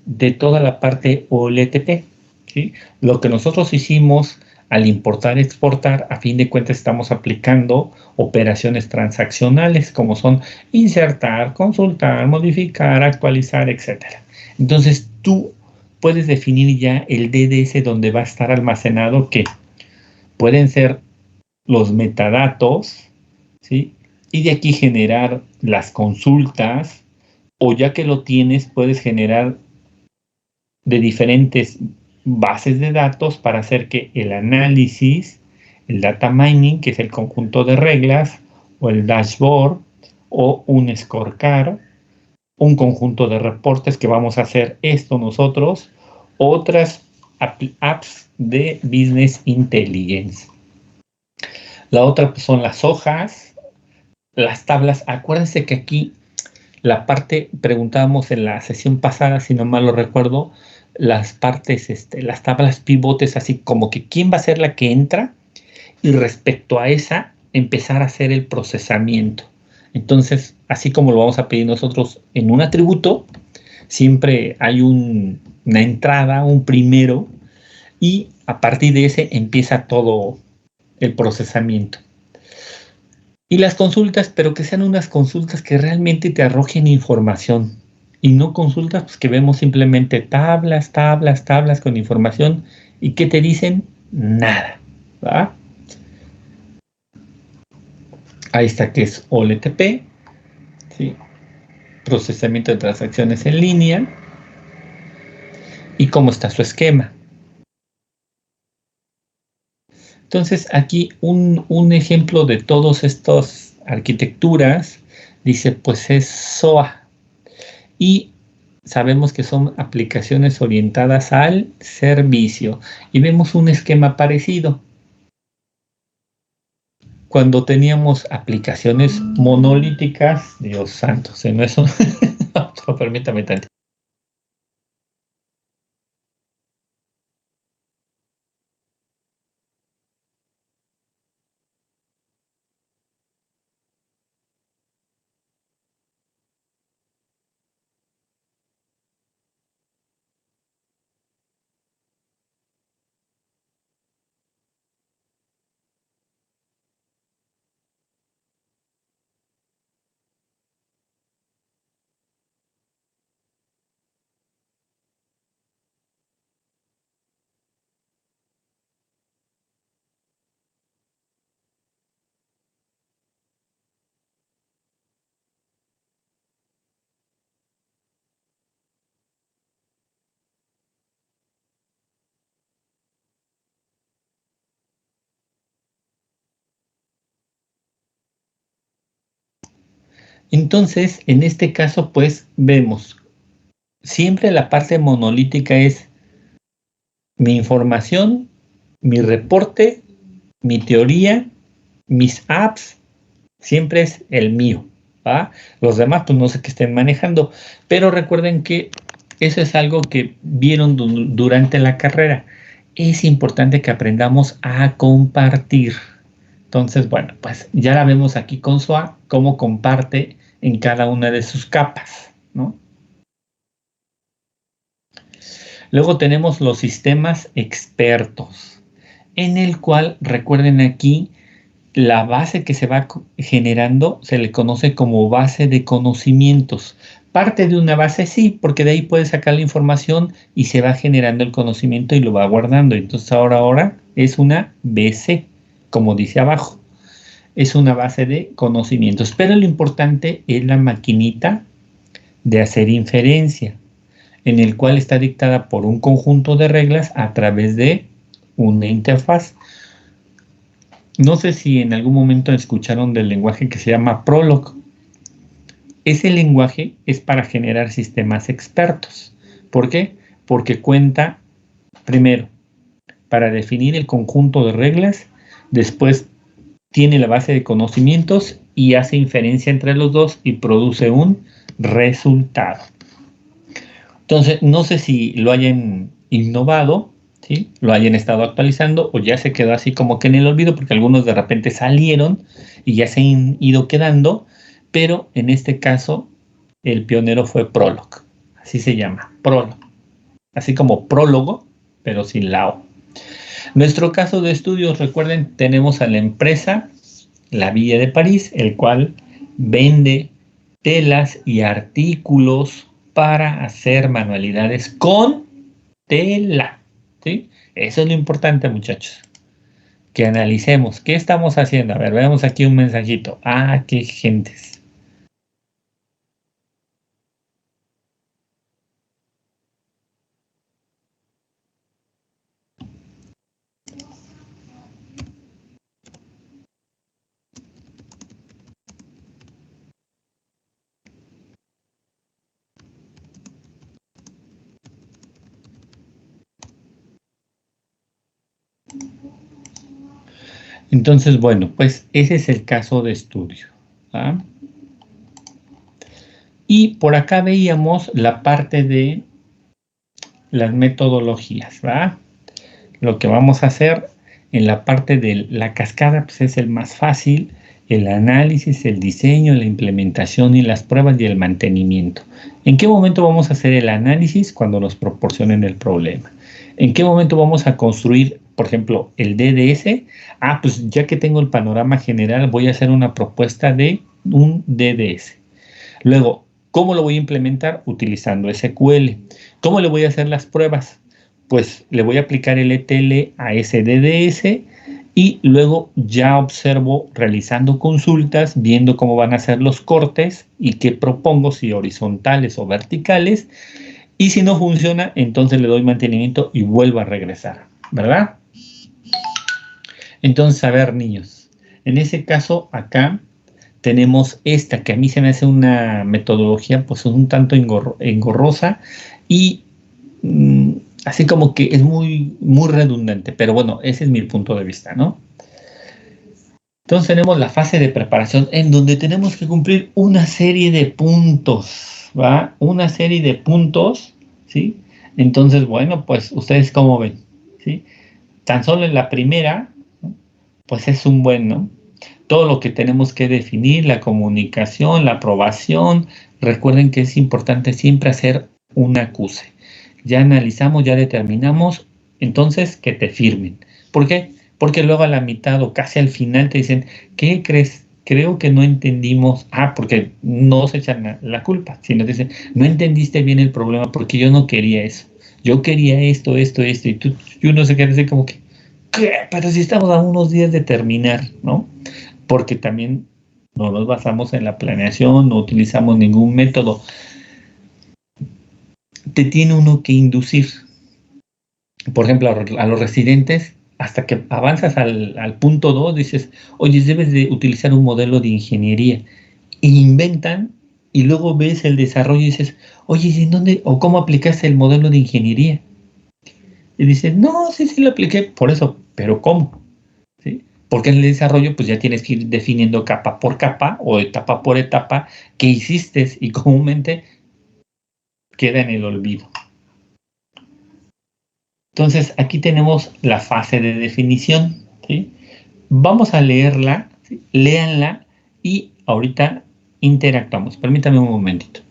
de toda la parte OLTP, ¿sí? Lo que nosotros hicimos al importar y exportar, a fin de cuentas estamos aplicando operaciones transaccionales como son insertar, consultar, modificar, actualizar, etcétera. Entonces tú puedes definir ya el DDS donde va a estar almacenado, que pueden ser los metadatos, ¿sí? Y de aquí generar las consultas, o ya que lo tienes, puedes generar de diferentes bases de datos para hacer que el análisis, el data mining, que es el conjunto de reglas, o el dashboard, o un scorecard, un conjunto de reportes que vamos a hacer esto nosotros, otras apps de business intelligence. La otra pues, son las hojas, las tablas. Acuérdense que aquí la parte, preguntábamos en la sesión pasada, si no mal lo recuerdo, las partes, las tablas pivotes, así como que quién va a ser la que entra y respecto a esa empezar a hacer el procesamiento. Entonces, así como lo vamos a pedir nosotros en un atributo, siempre hay una entrada, un primero, y a partir de ese empieza todo el procesamiento. Y las consultas, pero que sean unas consultas que realmente te arrojen información y no consultas pues, que vemos simplemente tablas con información y que te dicen nada, ¿va? Ahí está que es OLTP, ¿sí? Procesamiento de transacciones en línea y cómo está su esquema. Entonces aquí un ejemplo de todas estas arquitecturas dice pues es SOA y sabemos que son aplicaciones orientadas al servicio. Y vemos un esquema parecido. Cuando teníamos aplicaciones monolíticas, Dios santo, se no es un... Permítame tanto. Entonces, en este caso, pues vemos, siempre la parte monolítica es mi información, mi reporte, mi teoría, mis apps, siempre es el mío, ¿va? Los demás, pues no sé qué estén manejando, pero recuerden que eso es algo que vieron durante la carrera. Es importante que aprendamos a compartir. Entonces, bueno, pues ya la vemos aquí con SOA, cómo comparte en cada una de sus capas, ¿no? Luego tenemos los sistemas expertos, en el cual, recuerden aquí, la base que se va generando se le conoce como base de conocimientos. Parte de una base sí, porque de ahí puedes sacar la información y se va generando el conocimiento y lo va guardando. Entonces ahora es una BC, como dice abajo. Es una base de conocimientos, pero lo importante es la maquinita de hacer inferencia, en el cual está dictada por un conjunto de reglas a través de una interfaz. No sé si en algún momento escucharon del lenguaje que se llama Prolog. Ese lenguaje es para generar sistemas expertos. ¿Por qué? Porque cuenta, primero, para definir el conjunto de reglas, después tiene la base de conocimientos y hace inferencia entre los dos y produce un resultado. Entonces, no sé si lo hayan innovado, ¿sí? Lo hayan estado actualizando o ya se quedó así como que en el olvido porque algunos de repente salieron y ya se han ido quedando, pero en este caso el pionero fue Prolog, así se llama, Prolog, así como prólogo, pero sin la O. Nuestro caso de estudios, recuerden, tenemos a la empresa La Villa de París, el cual vende telas y artículos para hacer manualidades con tela, ¿sí? Eso es lo importante, muchachos, que analicemos qué estamos haciendo. A ver, veamos aquí un mensajito. Ah, qué gentes. Entonces, bueno, pues ese es el caso de estudio, ¿ah? Y por acá veíamos la parte de las metodologías, ¿verdad? Lo que vamos a hacer en la parte de la cascada, pues es el más fácil, el análisis, el diseño, la implementación y las pruebas y el mantenimiento. ¿En qué momento vamos a hacer el análisis? Cuando nos proporcionen el problema. ¿En qué momento vamos a construir, por ejemplo, el DDS? Ah, pues ya que tengo el panorama general, voy a hacer una propuesta de un DDS. Luego, ¿cómo lo voy a implementar? Utilizando SQL. ¿Cómo le voy a hacer las pruebas? Pues le voy a aplicar el ETL a ese DDS y luego ya observo realizando consultas, viendo cómo van a ser los cortes y qué propongo, si horizontales o verticales. Y si no funciona, entonces le doy mantenimiento y vuelvo a regresar, ¿verdad? Entonces, a ver, niños, en ese caso acá tenemos esta, que a mí se me hace una metodología pues un tanto engorrosa y así como que es muy, muy redundante, pero bueno, ese es mi punto de vista, ¿no? Entonces tenemos la fase de preparación en donde tenemos que cumplir una serie de puntos, ¿va? Una serie de puntos, ¿sí? Entonces, bueno, pues ustedes cómo ven, ¿sí? Tan solo en la primera, ¿no? Pues es un buen, ¿no? Todo lo que tenemos que definir, la comunicación, la aprobación, recuerden que es importante siempre hacer un acuse. Ya analizamos, ya determinamos, entonces que te firmen. ¿Por qué? Porque luego a la mitad o casi al final te dicen, ¿qué crees? Creo que no entendimos. Ah, porque no se echan la culpa, sino dicen, no entendiste bien el problema porque yo no quería eso. Yo quería esto, esto, esto, y uno se queda así como que, ¿qué? Pero si estamos a unos días de terminar, ¿no? Porque también no nos basamos en la planeación, no utilizamos ningún método. Te tiene uno que inducir, por ejemplo, a los residentes, hasta que avanzas al punto 2 dices, oye, debes de utilizar un modelo de ingeniería. E inventan y luego ves el desarrollo y dices, oye, ¿en dónde o cómo aplicaste el modelo de ingeniería? Y dices, no, sí lo apliqué, por eso, pero ¿cómo? ¿Sí? Porque en el desarrollo pues ya tienes que ir definiendo capa por capa o etapa por etapa qué hiciste y comúnmente queda en el olvido. Entonces aquí tenemos la fase de definición, ¿sí? Vamos a leerla, ¿sí? Léanla y ahorita interactuamos. Permítame un momentito.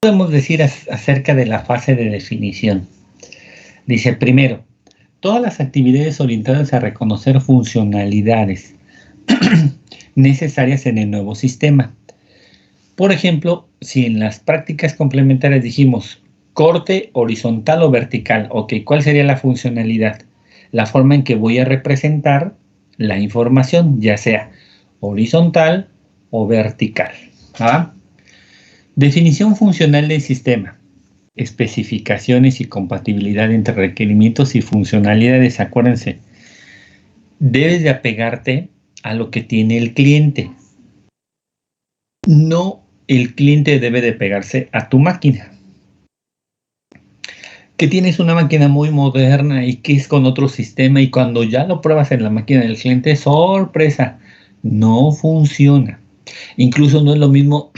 podemos decir acerca de la fase de definición? Dice, primero, todas las actividades orientadas a reconocer funcionalidades necesarias en el nuevo sistema. Por ejemplo, si en las prácticas complementarias dijimos corte horizontal o vertical, ok, ¿cuál sería la funcionalidad? La forma en que voy a representar la información, ya sea horizontal o vertical. ¿Ah? Definición funcional del sistema. Especificaciones y compatibilidad entre requerimientos y funcionalidades. Acuérdense, debes de apegarte a lo que tiene el cliente. No, el cliente debe de pegarse a tu máquina. Que tienes una máquina muy moderna y que es con otro sistema y cuando ya lo pruebas en la máquina del cliente, sorpresa, no funciona. Incluso no es lo mismo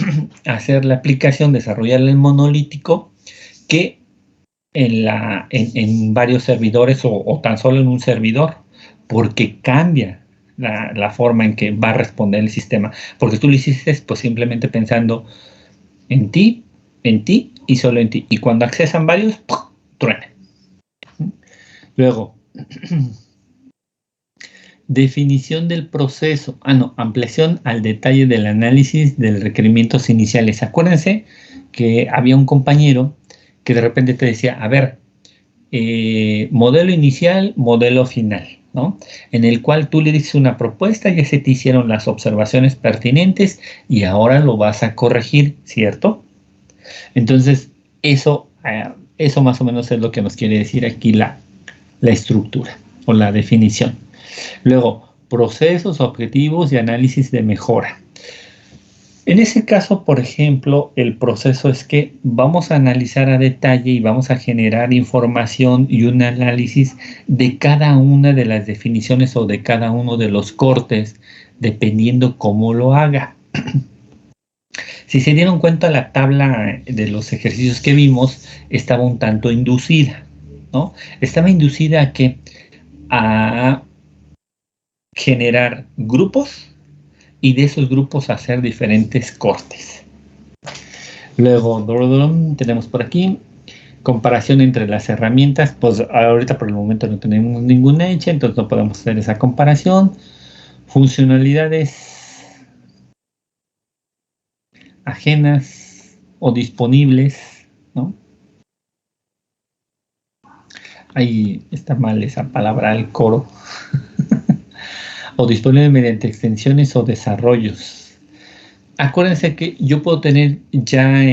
hacer la aplicación, desarrollarla en monolítico que en varios servidores o tan solo en un servidor, porque cambia la forma en que va a responder el sistema, porque tú lo hiciste pues simplemente pensando en ti y solo en ti, y cuando accesan varios, ¡pum!, truena. Luego, definición del proceso. Ampliación al detalle del análisis de los requerimientos iniciales. Acuérdense que había un compañero que de repente te decía, a ver, modelo inicial, modelo final, ¿no? En el cual tú le dices una propuesta, ya se te hicieron las observaciones pertinentes y ahora lo vas a corregir, ¿cierto? Entonces, eso más o menos es lo que nos quiere decir aquí la estructura o la definición. Luego, procesos, objetivos y análisis de mejora. En ese caso, por ejemplo, el proceso es que vamos a analizar a detalle y vamos a generar información y un análisis de cada una de las definiciones o de cada uno de los cortes, dependiendo cómo lo haga. Si se dieron cuenta, la tabla de los ejercicios que vimos estaba un tanto inducida, ¿no? Estaba inducida a ¿qué? A generar grupos y de esos grupos hacer diferentes cortes. Luego tenemos por aquí comparación entre las herramientas. Pues ahorita por el momento no tenemos ninguna hecha, entonces no podemos hacer esa comparación. Funcionalidades ajenas o disponibles, ¿no? Ahí está mal esa palabra, el coro. O disponible mediante extensiones o desarrollos. Acuérdense que yo puedo tener ya en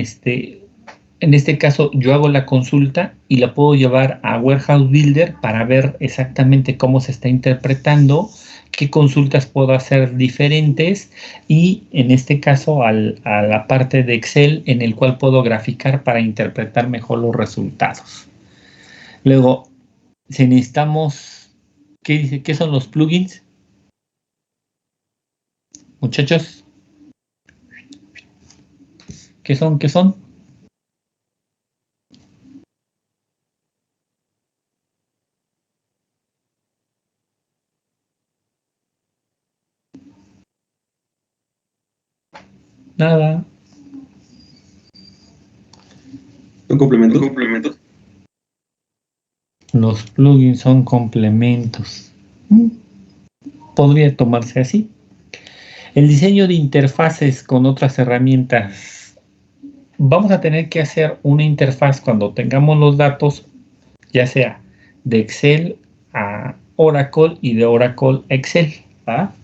este caso yo hago la consulta y la puedo llevar a Warehouse Builder para ver exactamente cómo se está interpretando, qué consultas puedo hacer diferentes y en este caso a la parte de Excel en el cual puedo graficar para interpretar mejor los resultados. Luego, si necesitamos, ¿qué son los plugins? Muchachos, ¿qué son? Nada. ¿Un complemento? Los plugins son complementos. Podría tomarse así. El diseño de interfaces con otras herramientas. Vamos a tener que hacer una interfaz cuando tengamos los datos, ya sea de Excel a Oracle y de Oracle a Excel, ¿va?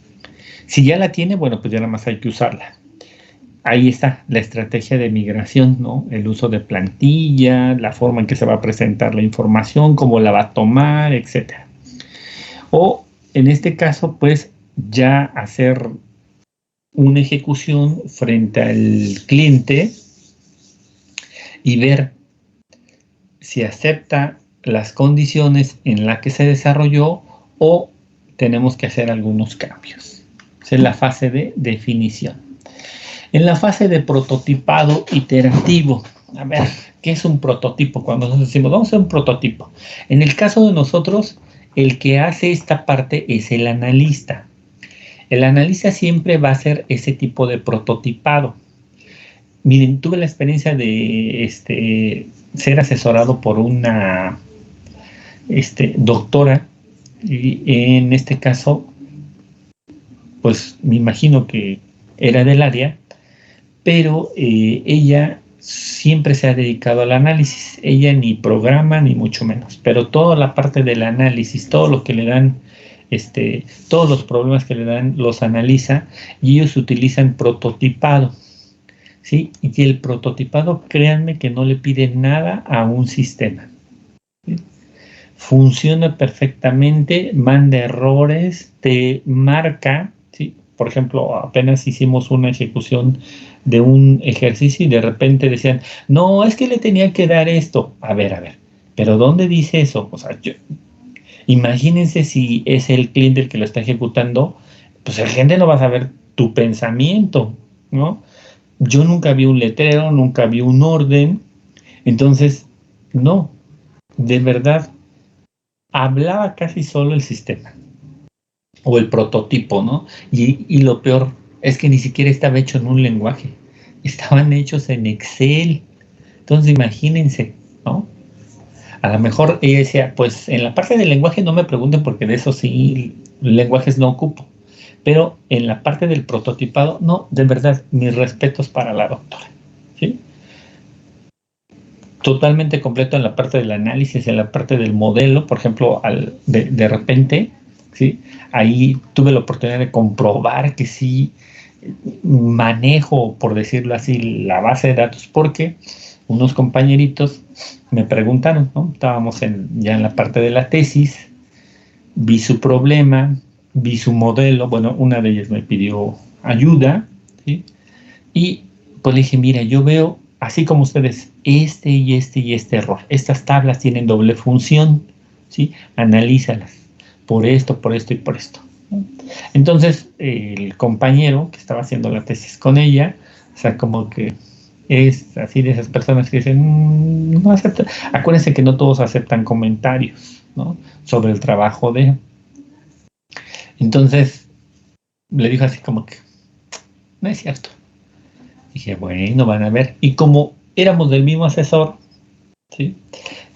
Si ya la tiene, bueno, pues ya nada más hay que usarla. Ahí está la estrategia de migración, ¿no? El uso de plantilla, la forma en que se va a presentar la información, cómo la va a tomar, etc. O en este caso, pues ya hacer una ejecución frente al cliente y ver si acepta las condiciones en las que se desarrolló o tenemos que hacer algunos cambios. Esa es la fase de definición. En la fase de prototipado iterativo, a ver, ¿qué es un prototipo? Cuando nosotros decimos, vamos a hacer un prototipo. En el caso de nosotros, el que hace esta parte es el analista. El analista siempre va a hacer ese tipo de prototipado. Miren, tuve la experiencia de ser asesorado por una doctora, y en este caso, pues me imagino que era del área, pero ella siempre se ha dedicado al análisis. Ella ni programa ni mucho menos, pero toda la parte del análisis, todo lo que le dan, todos los problemas que le dan los analiza, y ellos utilizan prototipado, ¿sí? Y el prototipado, créanme que no le pide nada a un sistema, ¿sí? Funciona perfectamente, manda errores, te marca, ¿sí? Por ejemplo, apenas hicimos una ejecución de un ejercicio y de repente decían, no, es que le tenía que dar esto. A ver, pero ¿dónde dice eso? O sea, imagínense si es el cliente el que lo está ejecutando, pues el cliente no va a saber tu pensamiento, ¿no? Yo nunca vi un letrero, nunca vi un orden, entonces, no, de verdad, hablaba casi solo el sistema o el prototipo, ¿no? Y lo peor es que ni siquiera estaba hecho en un lenguaje, estaban hechos en Excel. Entonces imagínense, ¿no? A lo mejor ella decía, pues en la parte del lenguaje no me pregunten porque de eso sí, lenguajes no ocupo, pero en la parte del prototipado, no, de verdad, mis respetos para la doctora, ¿sí? Totalmente completo en la parte del análisis, en la parte del modelo. Por ejemplo, de repente, ¿sí? Ahí tuve la oportunidad de comprobar que sí manejo, por decirlo así, la base de datos, porque unos compañeritos me preguntaron, ¿no? Estábamos ya en la parte de la tesis, vi su problema, vi su modelo, bueno, una de ellas me pidió ayuda, ¿sí? Y pues le dije, mira, yo veo, así como ustedes, y este error. Estas tablas tienen doble función, ¿sí? Analízalas por esto y por esto, ¿no? Entonces, el compañero que estaba haciendo la tesis con ella, o sea, como que es así de esas personas que dicen, no acepta. Acuérdense que no todos aceptan comentarios, ¿no? Sobre el trabajo de... Entonces, le dijo así como que, no es cierto. Dije, bueno, van a ver. Y como éramos del mismo asesor, ¿sí?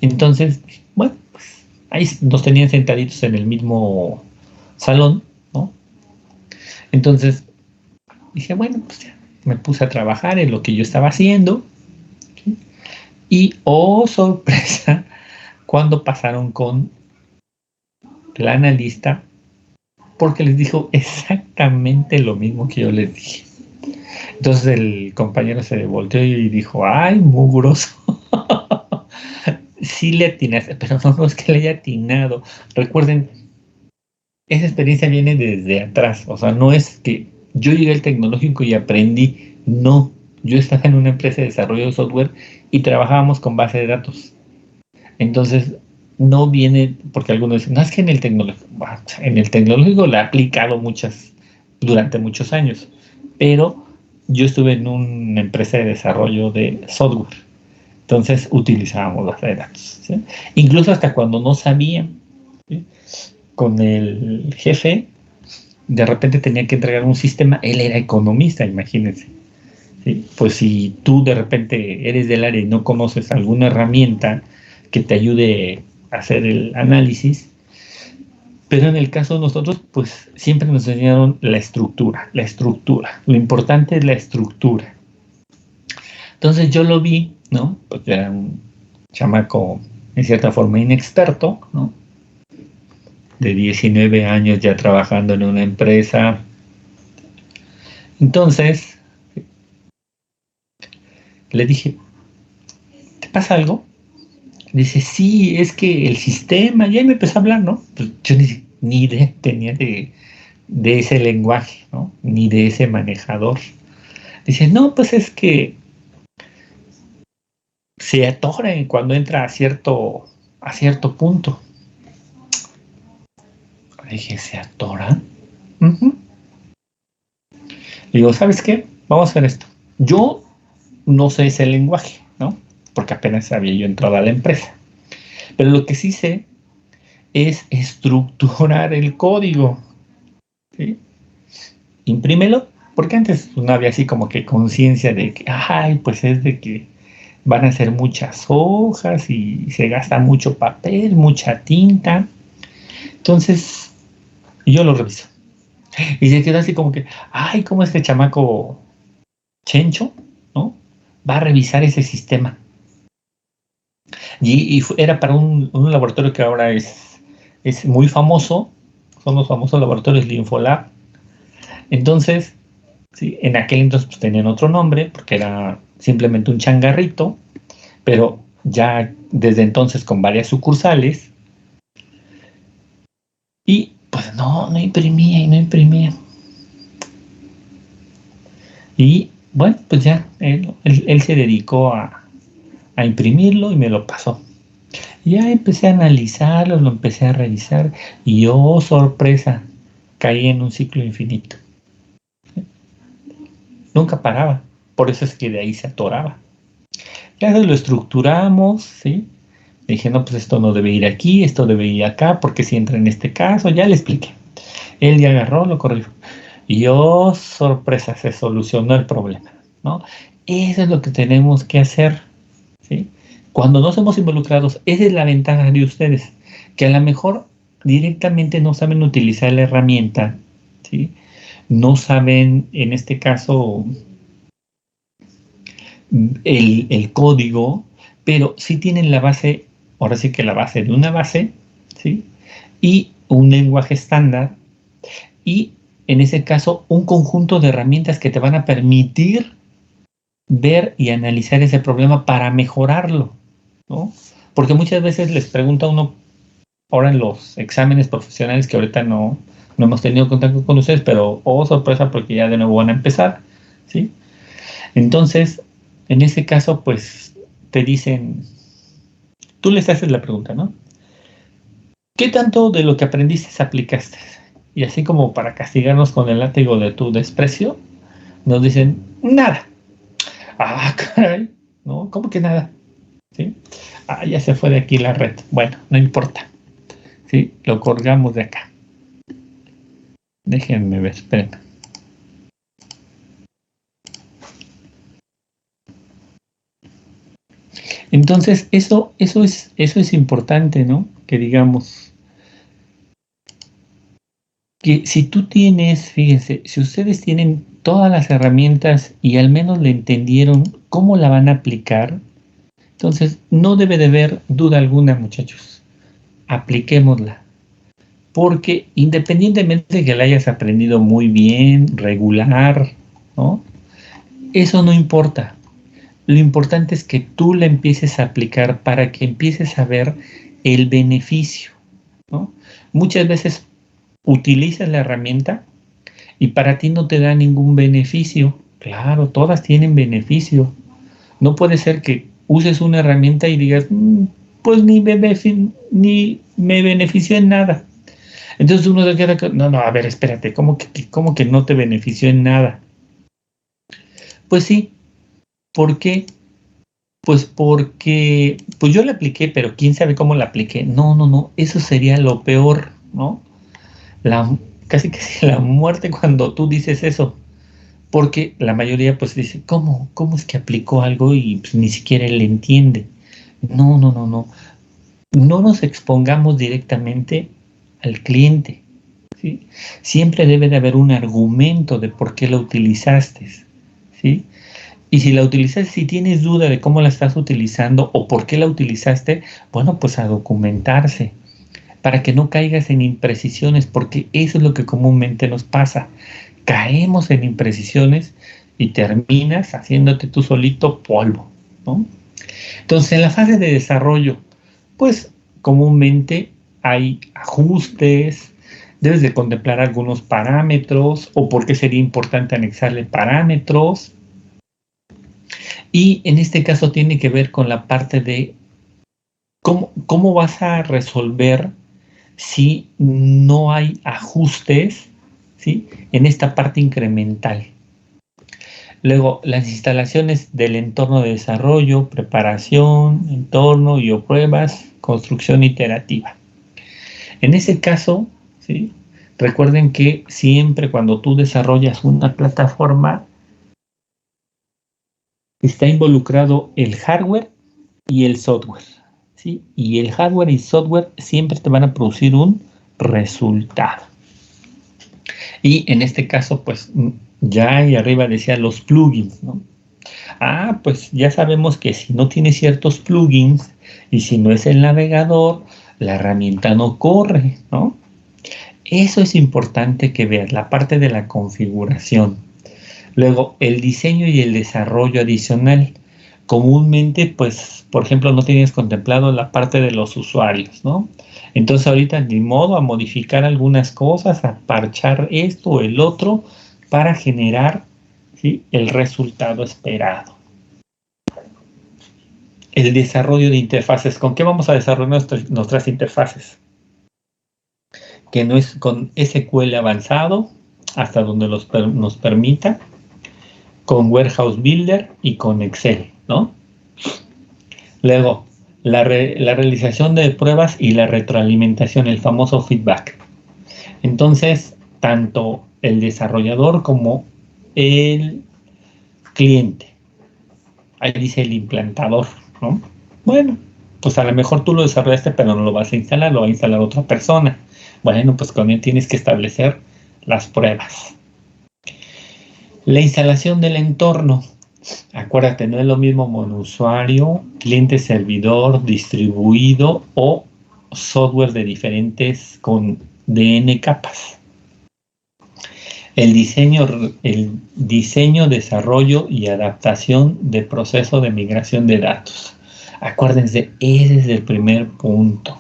Entonces, bueno, pues ahí nos tenían sentaditos en el mismo salón, ¿no? Entonces, dije, bueno, pues ya, me puse a trabajar en lo que yo estaba haciendo, ¿sí? Y, oh, sorpresa, cuando pasaron con la analista, porque les dijo exactamente lo mismo que yo les dije. Entonces el compañero se volteó y dijo, ay, mugroso. Sí le atinaste, pero no es que le haya atinado. Recuerden, esa experiencia viene desde atrás. O sea, no es que yo llegué al tecnológico y aprendí. No, yo estaba en una empresa de desarrollo de software y trabajábamos con base de datos. Entonces, no viene, porque algunos dicen, no, es que en el tecnológico la he aplicado durante muchos años, pero yo estuve en una empresa de desarrollo de software. Entonces utilizábamos base de datos, ¿sí? Incluso hasta cuando no sabían, ¿sí? Con el jefe, de repente tenía que entregar un sistema, él era economista, imagínense, ¿sí? Pues si tú de repente eres del área y no conoces alguna herramienta que te ayude a hacer el análisis, pero en el caso de nosotros, pues siempre nos enseñaron la estructura. Lo importante es la estructura. Entonces yo lo vi, ¿no? Porque era un chamaco, en cierta forma, inexperto, ¿no? De 19 años ya trabajando en una empresa. Entonces, le dije, ¿te pasa algo? Dice, sí, es que el sistema, y ahí me empezó a hablar, ¿no? Pues yo ni idea tenía de ese lenguaje, ¿no? Ni de ese manejador. Dice, no, pues es que se atora cuando entra a cierto punto. Le dije, ¿se atora? Uh-huh. Le digo, ¿sabes qué? Vamos a hacer esto. Yo no sé ese lenguaje, ¿no? Porque apenas había yo entrado a la empresa. Pero lo que sí sé es estructurar el código, ¿sí? Imprímelo porque antes no había así como que conciencia de que, ay, pues es de que van a ser muchas hojas y se gasta mucho papel, mucha tinta. Entonces, yo lo reviso. Y se queda así como que, ay, ¿cómo este chamaco Chencho, ¿no? Va a revisar ese sistema. Y era para un laboratorio que ahora es muy famoso, son los famosos laboratorios Linfolab. Entonces, sí, en aquel entonces pues, tenían otro nombre, porque era simplemente un changarrito, pero ya desde entonces con varias sucursales. Y pues no imprimía y no imprimía. Y bueno, pues ya él se dedicó a imprimirlo y me lo pasó. Ya empecé a analizarlo, lo empecé a revisar y oh, sorpresa, caí en un ciclo infinito. Nunca paraba, por eso es que de ahí se atoraba. Ya lo estructuramos, ¿sí? Dije, no, pues esto no debe ir aquí, esto debe ir acá, porque si entra en este caso, ya le expliqué. Él ya agarró, lo corrigió. Y oh, sorpresa, se solucionó el problema, ¿no? Eso es lo que tenemos que hacer, ¿sí? Cuando no somos involucrados, esa es la ventaja de ustedes, que a lo mejor directamente no saben utilizar la herramienta, ¿sí? No saben, en este caso, el código, pero sí tienen la base, ahora sí que la base de una base, ¿sí? Y un lenguaje estándar, y en ese caso, un conjunto de herramientas que te van a permitir ver y analizar ese problema para mejorarlo, ¿no? Porque muchas veces les pregunta a uno, ahora en los exámenes profesionales, que ahorita no hemos tenido contacto con ustedes, pero oh sorpresa, porque ya de nuevo van a empezar, ¿sí? Entonces, en ese caso, pues te dicen, tú les haces la pregunta, ¿no? ¿Qué tanto de lo que aprendiste aplicaste? Y así como para castigarnos con el látigo de tu desprecio, nos dicen, nada. Ah, caray, ¿no? ¿Cómo que nada? ¿Sí? Ah, ya se fue de aquí la red. Bueno, no importa. ¿Sí? Lo colgamos de acá. Déjenme ver, esperen. Entonces, eso es importante, ¿no? Que digamos, que si tú tienes, fíjense, si ustedes tienen todas las herramientas y al menos le entendieron cómo la van a aplicar, entonces no debe de haber duda alguna, muchachos. Apliquémosla. Porque independientemente de que la hayas aprendido muy bien, regular, ¿no? Eso no importa. Lo importante es que tú la empieces a aplicar para que empieces a ver el beneficio, ¿no? Muchas veces utilizas la herramienta y para ti no te da ningún beneficio. Claro, todas tienen beneficio. No puede ser que uses una herramienta y digas, pues ni me benefició en nada. Entonces uno se queda, no, a ver, espérate, ¿cómo que no te benefició en nada? Pues sí, ¿por qué? Pues porque, pues yo la apliqué, pero quién sabe cómo la apliqué. No, eso sería lo peor, ¿no? Casi que la muerte cuando tú dices eso, porque la mayoría pues dice, ¿cómo es que aplicó algo y pues, ni siquiera él le entiende? No nos expongamos directamente al cliente, ¿sí? Siempre debe de haber un argumento de por qué la utilizaste, ¿sí? Y si la utilizaste, si tienes duda de cómo la estás utilizando o por qué la utilizaste, bueno, pues a documentarse para que no caigas en imprecisiones, porque eso es lo que comúnmente nos pasa. Caemos en imprecisiones y terminas haciéndote tú solito polvo, ¿no? Entonces, en la fase de desarrollo, pues comúnmente hay ajustes, debes de contemplar algunos parámetros o por qué sería importante anexarle parámetros. Y en este caso tiene que ver con la parte de cómo vas a resolver si no hay ajustes, ¿sí? En esta parte incremental. Luego, las instalaciones del entorno de desarrollo, preparación, entorno y o pruebas, construcción iterativa. En ese caso, ¿sí? Recuerden que siempre cuando tú desarrollas una plataforma, está involucrado el hardware y el software, ¿sí? Y el hardware y software siempre te van a producir un resultado. Y en este caso, pues, ya ahí arriba decía los plugins, ¿no? Pues ya sabemos que si no tiene ciertos plugins y si no es el navegador, la herramienta no corre, ¿no? Eso es importante que veas, la parte de la configuración. Luego, el diseño y el desarrollo adicional. Comúnmente, pues, por ejemplo, no tienes contemplado la parte de los usuarios, ¿no? Entonces, ahorita ni modo a modificar algunas cosas, a parchar esto o el otro para generar, ¿sí?, el resultado esperado. El desarrollo de interfaces. ¿Con qué vamos a desarrollar nuestras interfaces? Que no es con SQL avanzado, hasta donde nos permita, con Warehouse Builder y con Excel, ¿no? Luego, la realización de pruebas y la retroalimentación, el famoso feedback. Entonces, tanto el desarrollador como el cliente. Ahí dice el implantador, ¿no? Bueno, pues a lo mejor tú lo desarrollaste, pero no lo vas a instalar, lo va a instalar otra persona. Bueno, pues con él tienes que establecer las pruebas. La instalación del entorno. Acuérdate, no es lo mismo monousuario, cliente servidor, distribuido o software de diferentes con DN capas. El diseño, desarrollo y adaptación de proceso de migración de datos. Acuérdense, ese es el primer punto.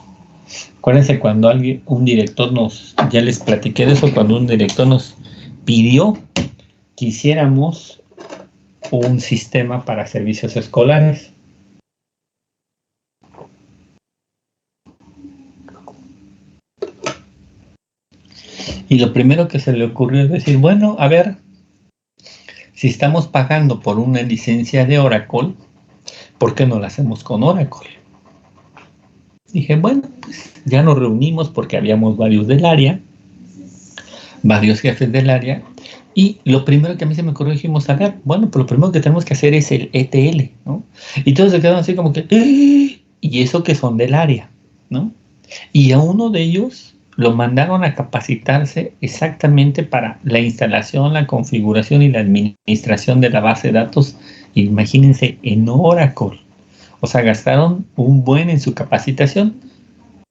Acuérdense cuando un director ya les platiqué de eso, cuando un director nos pidió que hiciéramos un sistema para servicios escolares. Y lo primero que se le ocurrió es decir, bueno, a ver, si estamos pagando por una licencia de Oracle, ¿por qué no la hacemos con Oracle? Dije, bueno, pues ya nos reunimos porque habíamos varios jefes del área, y lo primero que a mí se me ocurrió, dijimos, a ver, bueno, pues lo primero que tenemos que hacer es el ETL, ¿no? Y todos se quedaron así como que, ¿y eso que son del área, ¿no? Y a uno de ellos lo mandaron a capacitarse exactamente para la instalación, la configuración y la administración de la base de datos, imagínense, en Oracle. O sea, gastaron un buen en su capacitación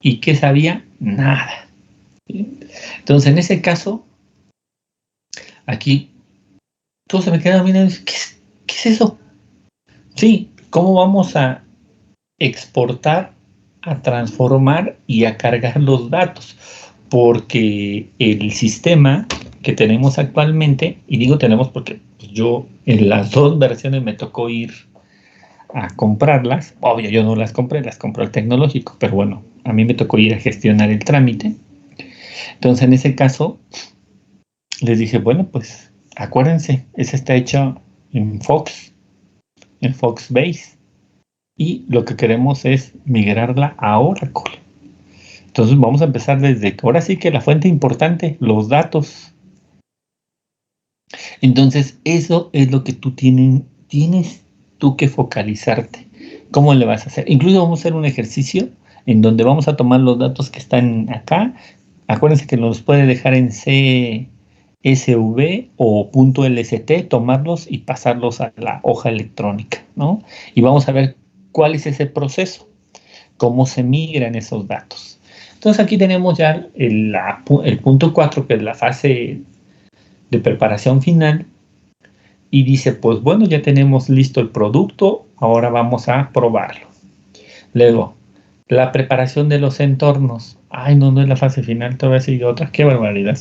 y ¿qué sabía? Nada. ¿Sí? Entonces, en ese caso, aquí, todos se me quedaron mirando, ¿qué es eso? Sí, ¿cómo vamos a exportar, a transformar y a cargar los datos? Porque el sistema que tenemos actualmente, y digo tenemos porque yo en las dos versiones me tocó ir a comprarlas, obvio yo no las compré, las compró el tecnológico, pero bueno, a mí me tocó ir a gestionar el trámite. Entonces en ese caso les dije, bueno, pues acuérdense, esa está hecha en Foxbase, y lo que queremos es migrarla a Oracle. Entonces vamos a empezar desde que ahora sí que la fuente importante, los datos. Entonces eso es lo que tú tienes tú que focalizarte. ¿Cómo le vas a hacer? Incluso vamos a hacer un ejercicio en donde vamos a tomar los datos que están acá. Acuérdense que los puede dejar en CSV o .lst, tomarlos y pasarlos a la hoja electrónica, ¿no? Y vamos a ver cuál es ese proceso, cómo se migran esos datos. Entonces aquí tenemos ya el punto 4, que es la fase de preparación final, y dice, pues bueno, ya tenemos listo el producto, ahora vamos a probarlo. Luego, la preparación de los entornos. Ay, no es la fase final, todavía sigue otra, qué barbaridad.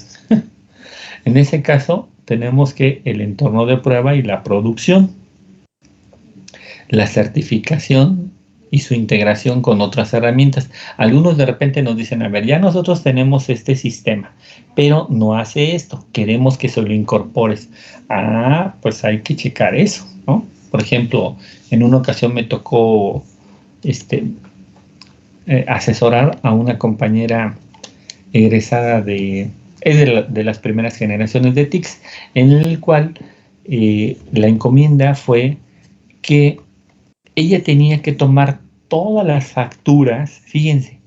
En ese caso, tenemos que el entorno de prueba y la producción, la certificación y su integración con otras herramientas. Algunos de repente nos dicen, a ver, ya nosotros tenemos este sistema, pero no hace esto, queremos que se lo incorpores. Pues hay que checar eso, ¿no? Por ejemplo, en una ocasión me tocó asesorar a una compañera egresada de es de las primeras generaciones de TICS, en el cual la encomienda fue que ella tenía que tomar todas las facturas, fíjense,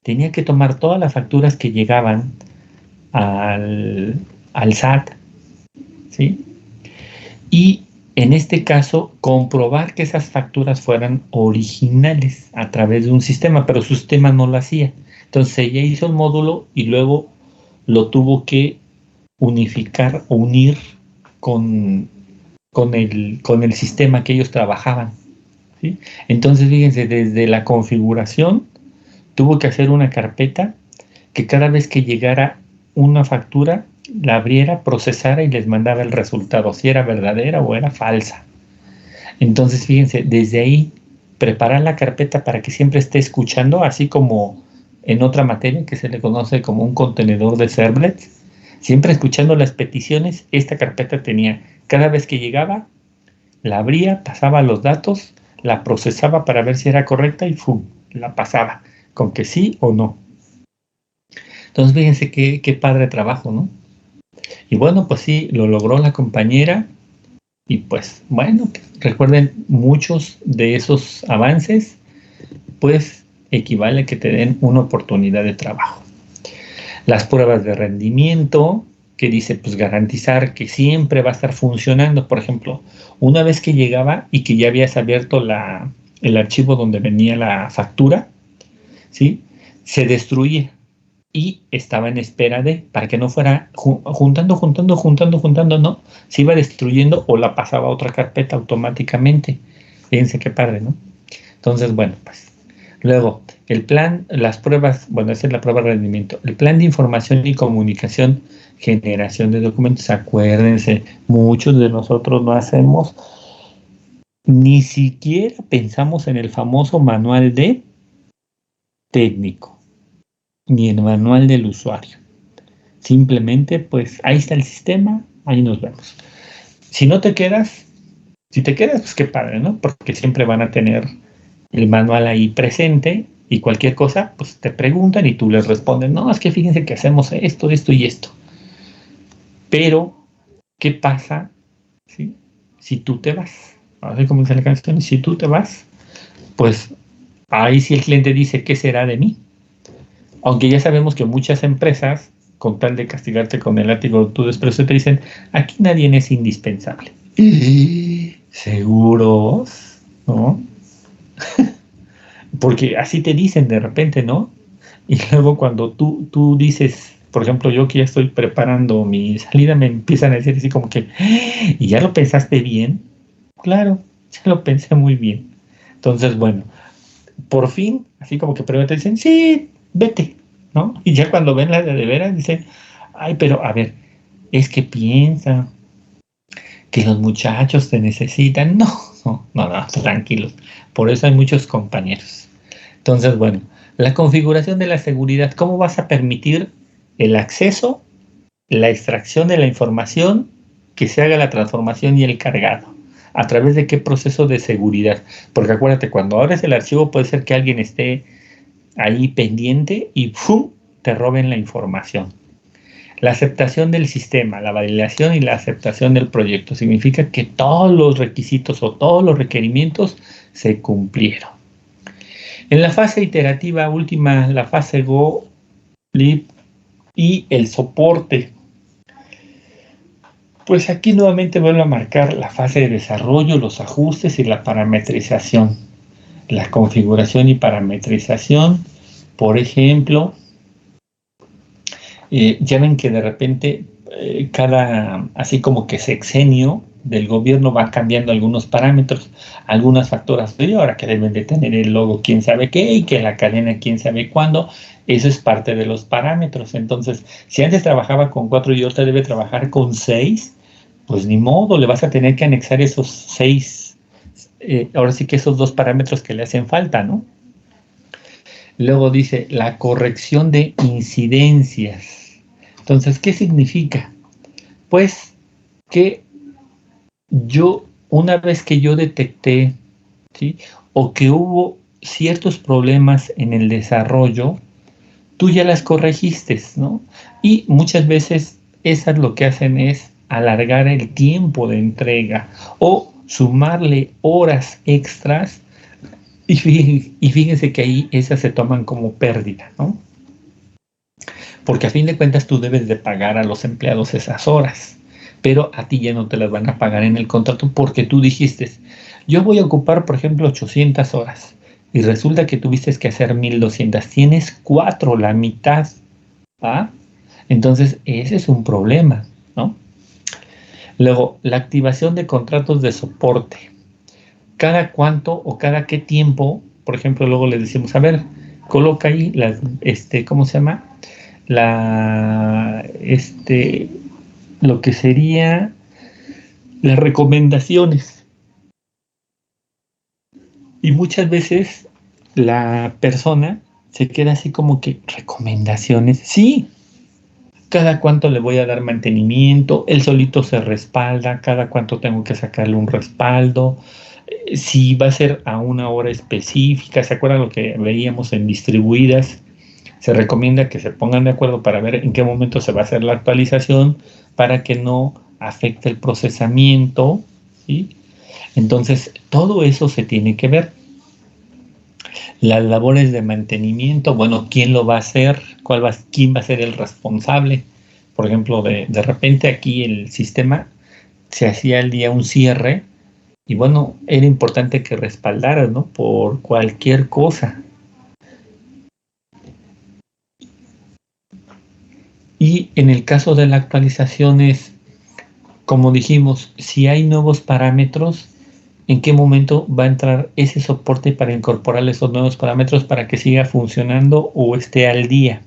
tenía que tomar todas las facturas que llegaban al SAT, ¿sí? Y en este caso, comprobar que esas facturas fueran originales a través de un sistema, pero su sistema no lo hacía. Entonces ella hizo el módulo y luego lo tuvo que unificar o unir con el sistema que ellos trabajaban, ¿sí? Entonces, fíjense, desde la configuración tuvo que hacer una carpeta que cada vez que llegara una factura, la abriera, procesara y les mandaba el resultado, si era verdadera o era falsa. Entonces, fíjense, desde ahí, preparar la carpeta para que siempre esté escuchando, así como en otra materia que se le conoce como un contenedor de servlets, siempre escuchando las peticiones. Esta carpeta tenía, cada vez que llegaba, la abría, pasaba los datos, la procesaba para ver si era correcta y ¡fum!, la pasaba, con que sí o no. Entonces, fíjense qué padre trabajo, ¿no? Y bueno, pues sí, lo logró la compañera. Y pues, bueno, recuerden, muchos de esos avances, pues, equivale a que te den una oportunidad de trabajo. Las pruebas de rendimiento, que dice, pues, garantizar que siempre va a estar funcionando. Por ejemplo, una vez que llegaba y que ya habías abierto el archivo donde venía la factura, ¿sí?, se destruía y estaba en espera para que no fuera juntando, no, se iba destruyendo o la pasaba a otra carpeta automáticamente. Fíjense qué padre, ¿no? Entonces, bueno, pues, luego, el plan, las pruebas, bueno, esa es la prueba de rendimiento. El plan de información y comunicación, generación de documentos, acuérdense, muchos de nosotros no hacemos, ni siquiera pensamos en el famoso manual de técnico, ni el manual del usuario. Simplemente, pues, ahí está el sistema, ahí nos vemos. Si te quedas, pues qué padre, ¿no? Porque siempre van a tener el manual ahí presente y cualquier cosa, pues te preguntan y tú les respondes, no, es que fíjense que hacemos esto y esto. Pero, ¿qué pasa si tú te vas? Así como dice la canción, si tú te vas, pues ahí sí el cliente dice, ¿qué será de mí? Aunque ya sabemos que muchas empresas, con tal de castigarte con el látigo de tu desprecio, te dicen, aquí nadie es indispensable. ¿Seguros? ¿No? Porque así te dicen de repente, ¿no? Y luego cuando tú dices, por ejemplo, yo que ya estoy preparando mi salida, me empiezan a decir así como que, ¿y ya lo pensaste bien? Claro, ya lo pensé muy bien. Entonces, bueno, por fin, así como que primero te dicen, sí, vete, ¿no? Y ya cuando ven la de veras, dicen, ay, pero a ver, es que piensa que los muchachos te necesitan. No, tranquilos. Por eso hay muchos compañeros. Entonces, bueno, la configuración de la seguridad, ¿cómo vas a permitir el acceso, la extracción de la información, que se haga la transformación y el cargado? ¿A través de qué proceso de seguridad? Porque acuérdate, cuando abres el archivo puede ser que alguien esté ahí pendiente y ¡pum!, te roben la información. La aceptación del sistema, la validación y la aceptación del proyecto significa que todos los requisitos o todos los requerimientos se cumplieron. En la fase iterativa última, la fase Go, Live y el soporte, pues aquí nuevamente vuelvo a marcar la fase de desarrollo, los ajustes y la parametrización. La configuración y parametrización, por ejemplo, ya ven que de repente cada, así como que sexenio del gobierno va cambiando algunos parámetros, algunas facturas de ahora que deben de tener el logo quién sabe qué y que la cadena quién sabe cuándo. Eso es parte de los parámetros. Entonces, si antes trabajaba con 4 y ahora debe trabajar con 6, pues ni modo, le vas a tener que anexar esos 6, ahora sí que esos 2 parámetros que le hacen falta, ¿no? Luego dice la corrección de incidencias. Entonces, ¿qué significa? Pues que una vez que yo detecté, ¿sí?, o que hubo ciertos problemas en el desarrollo, tú ya las corregiste, ¿no? Y muchas veces esas lo que hacen es alargar el tiempo de entrega o sumarle horas extras y fíjense que ahí esas se toman como pérdida, ¿no? Porque a fin de cuentas tú debes de pagar a los empleados esas horas, pero a ti ya no te las van a pagar en el contrato porque tú dijiste, yo voy a ocupar, por ejemplo, 800 horas y resulta que tuviste que hacer 1200, tienes 4, la mitad, ¿ah? Entonces ese es un problema, ¿no? Luego, la activación de contratos de soporte. ¿Cada cuánto o cada qué tiempo? Por ejemplo, luego les decimos, a ver, coloca ahí las, ¿cómo se llama? Lo que sería las recomendaciones. Y muchas veces la persona se queda así como que, ¿recomendaciones? Sí, cada cuánto le voy a dar mantenimiento, él solito se respalda, cada cuánto tengo que sacarle un respaldo, si va a ser a una hora específica, ¿se acuerdan lo que veíamos en distribuidas? Se recomienda que se pongan de acuerdo para ver en qué momento se va a hacer la actualización para que no afecte el procesamiento, ¿sí? Entonces, todo eso se tiene que ver. Las labores de mantenimiento, bueno, ¿quién lo va a hacer? ¿Quién va a ser el responsable? Por ejemplo, de repente aquí el sistema se hacía el día un cierre y bueno, era importante que respaldaras, ¿no? Por cualquier cosa. Y en el caso de la actualización es, como dijimos, si hay nuevos parámetros, ¿en qué momento va a entrar ese soporte para incorporar esos nuevos parámetros para que siga funcionando o esté al día?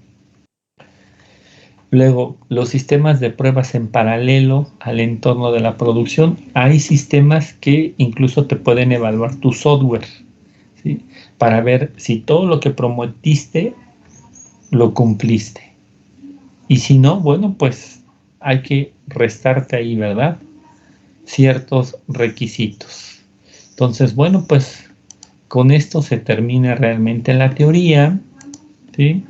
Luego, los sistemas de pruebas en paralelo al entorno de la producción. Hay sistemas que incluso te pueden evaluar tu software, ¿sí? Para ver si todo lo que prometiste lo cumpliste. Y si no, bueno, pues hay que restarte ahí, ¿verdad? Ciertos requisitos. Entonces, bueno, pues con esto se termina realmente la teoría, ¿sí?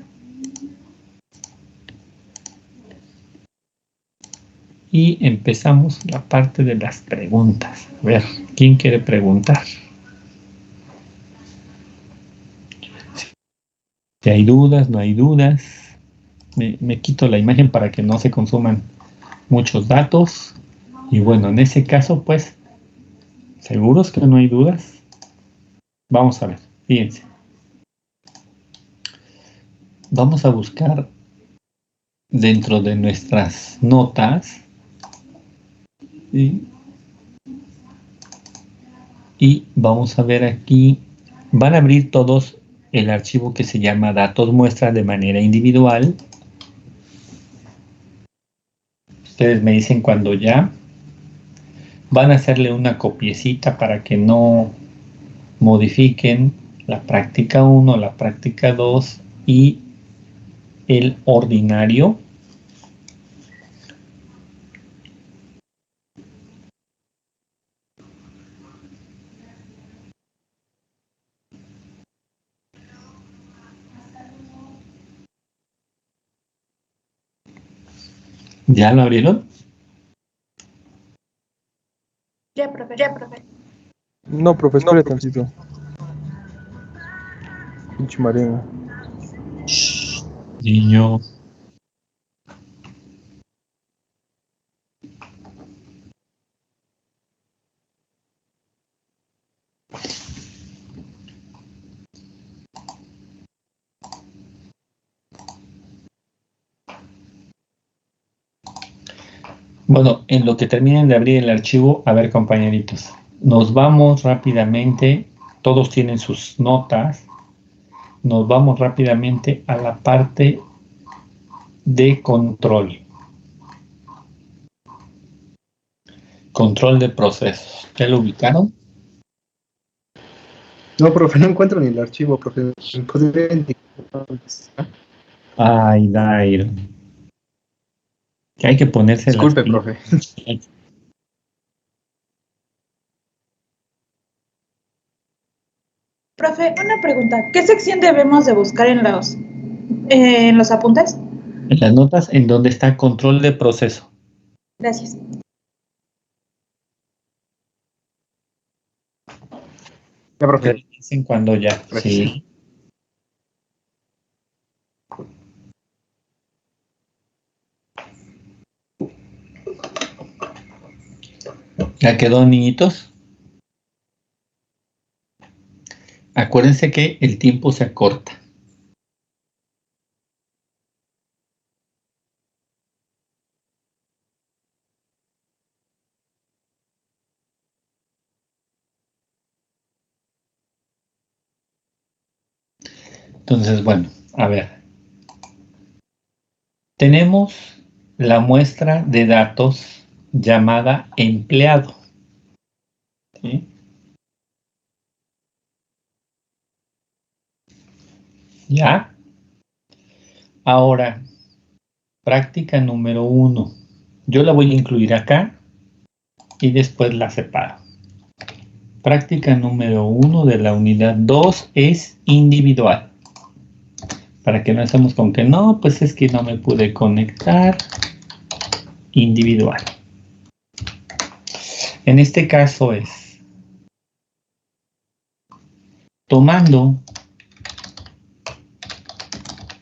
Y empezamos la parte de las preguntas. A ver, ¿quién quiere preguntar? Si hay dudas, no hay dudas. Me quito la imagen para que no se consuman muchos datos. Y bueno, en ese caso, pues, ¿seguros que no hay dudas? Vamos a ver, fíjense. Vamos a buscar dentro de nuestras notas y vamos a ver aquí, van a abrir todos el archivo que se llama datos muestra de manera individual. Ustedes me dicen cuando ya van a hacerle una copiecita para que no modifiquen la práctica 1, la práctica 2 y el ordinario. ¿Ya lo abrieron? Ya, profe. Ya, profe. No, profe, espere tantito. Pinche Marina. Niño. Bueno, en lo que terminen de abrir el archivo, a ver, compañeritos, nos vamos rápidamente, todos tienen sus notas, nos vamos rápidamente a la parte de control. Control de procesos. ¿Ya lo ubicaron? No, profe, no encuentro ni el archivo, profe. ¿Podría indicar dónde está? Ay, Dairo. Que hay que ponerse las Disculpe, pilas. profe. Profe, una pregunta. ¿Qué sección debemos de buscar ¿En los apuntes? En las notas, en donde está control de proceso. Gracias. Ya, profe. Te dicen cuando ya. Gracias. Sí. ¿Ya quedó, niñitos? Acuérdense que el tiempo se acorta. Entonces, bueno, a ver. Tenemos la muestra de datos llamada empleado. ¿Sí? ¿Ya? Ahora, práctica número 1. Yo la voy a incluir acá y después la separo. Práctica número 1 de la unidad 2 es individual. Para que no estemos con que no, pues es que no me pude conectar. Individual. En este caso es tomando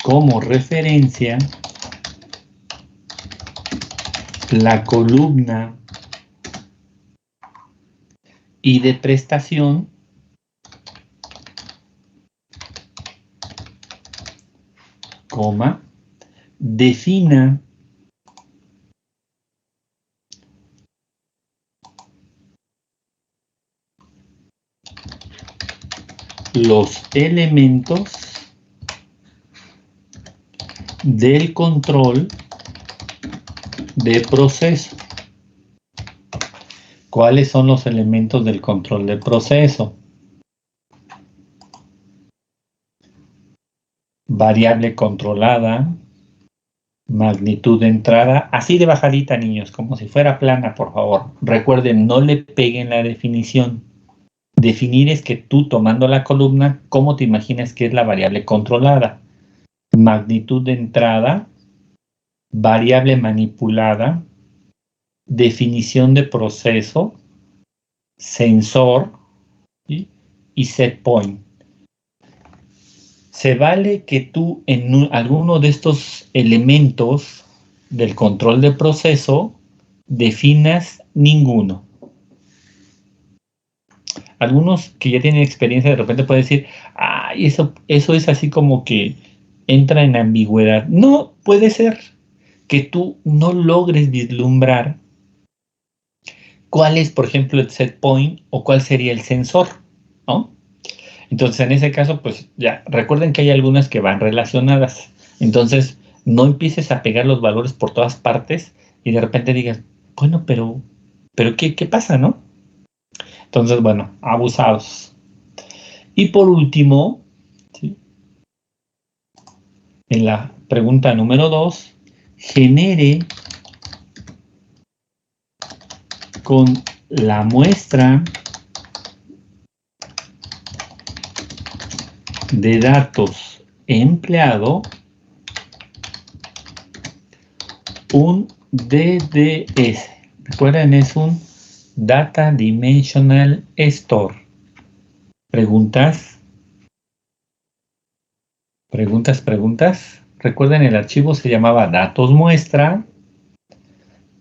como referencia la columna y de prestación coma, defina los elementos del control de proceso. ¿Cuáles son los elementos del control de proceso? Variable controlada, magnitud de entrada, así de bajadita, niños, como si fuera plana, por favor. Recuerden, no le peguen la definición. Definir es que tú, tomando la columna, ¿cómo te imaginas que es la variable controlada? Magnitud de entrada, variable manipulada, definición de proceso, sensor, ¿sí? Y set point. Se vale que tú en alguno de estos elementos del control de proceso definas ninguno. Algunos que ya tienen experiencia de repente pueden decir, ay, eso es así como que entra en ambigüedad. No, puede ser que tú no logres vislumbrar cuál es, por ejemplo, el set point o cuál sería el sensor, ¿no? Entonces, en ese caso, pues ya, recuerden que hay algunas que van relacionadas. Entonces, no empieces a pegar los valores por todas partes y de repente digas, bueno, pero ¿qué pasa, no? Entonces, bueno, abusados. Y por último, ¿sí? En la pregunta número 2, genere con la muestra de datos empleado un DDS. Recuerden, es un Data Dimensional Store. ¿Preguntas? ¿Preguntas? Recuerden, el archivo se llamaba datos muestra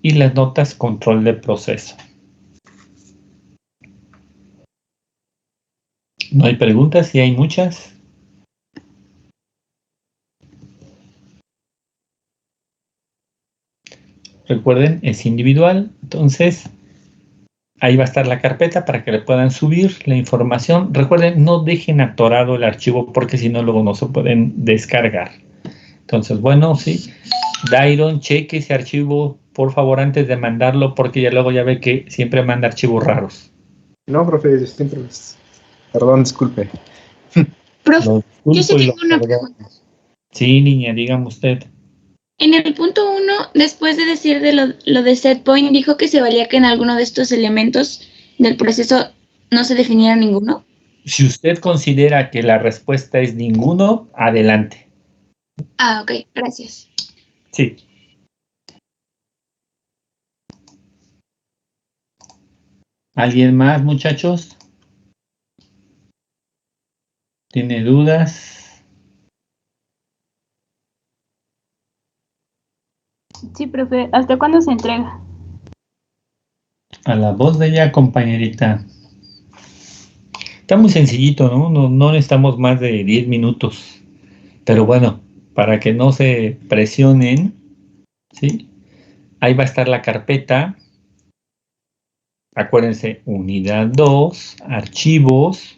y las notas control de proceso. ¿No hay preguntas? ¿Sí hay muchas? Recuerden, es individual, entonces ahí va a estar la carpeta para que le puedan subir la información. Recuerden, no dejen atorado el archivo porque si no luego no se pueden descargar. Entonces, bueno, sí. Dairon, cheque ese archivo, por favor, antes de mandarlo, porque ya luego ya ve que siempre manda archivos raros. No, profe, siempre les... Perdón, disculpe. Profe, yo sí tengo una pregunta. Sí, niña, dígame usted. En el punto 1, después de decir de lo de set point, dijo que se valía que en alguno de estos elementos del proceso no se definiera ninguno. Si usted considera que la respuesta es ninguno, adelante. Ah, ok, gracias. Sí. ¿Alguien más, muchachos? ¿Tiene dudas? Sí, profe. ¿Hasta cuándo se entrega? A la voz de ella, compañerita. Está muy sencillito, ¿no? No necesitamos más de 10 minutos. Pero bueno, para que no se presionen, ¿sí? Ahí va a estar la carpeta. Acuérdense, unidad 2, archivos,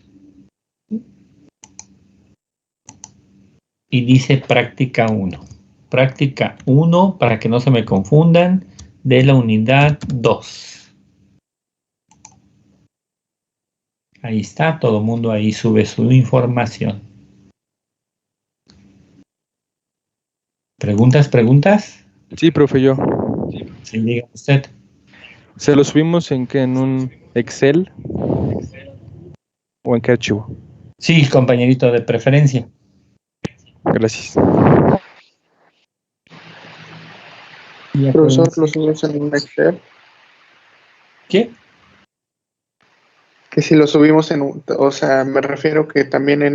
y dice práctica 1. Práctica 1, para que no se me confundan, de la unidad 2. Ahí está, todo el mundo ahí sube su información. ¿Preguntas, preguntas? Sí, profe, yo. Sí, diga usted. ¿Se lo subimos en qué? ¿En un Excel o en qué archivo? Sí, compañerito de preferencia. Gracias. Y Profesor, acuérdense- lo subimos en un Excel. ¿Qué? Que si lo subimos en un, o sea, me refiero que también es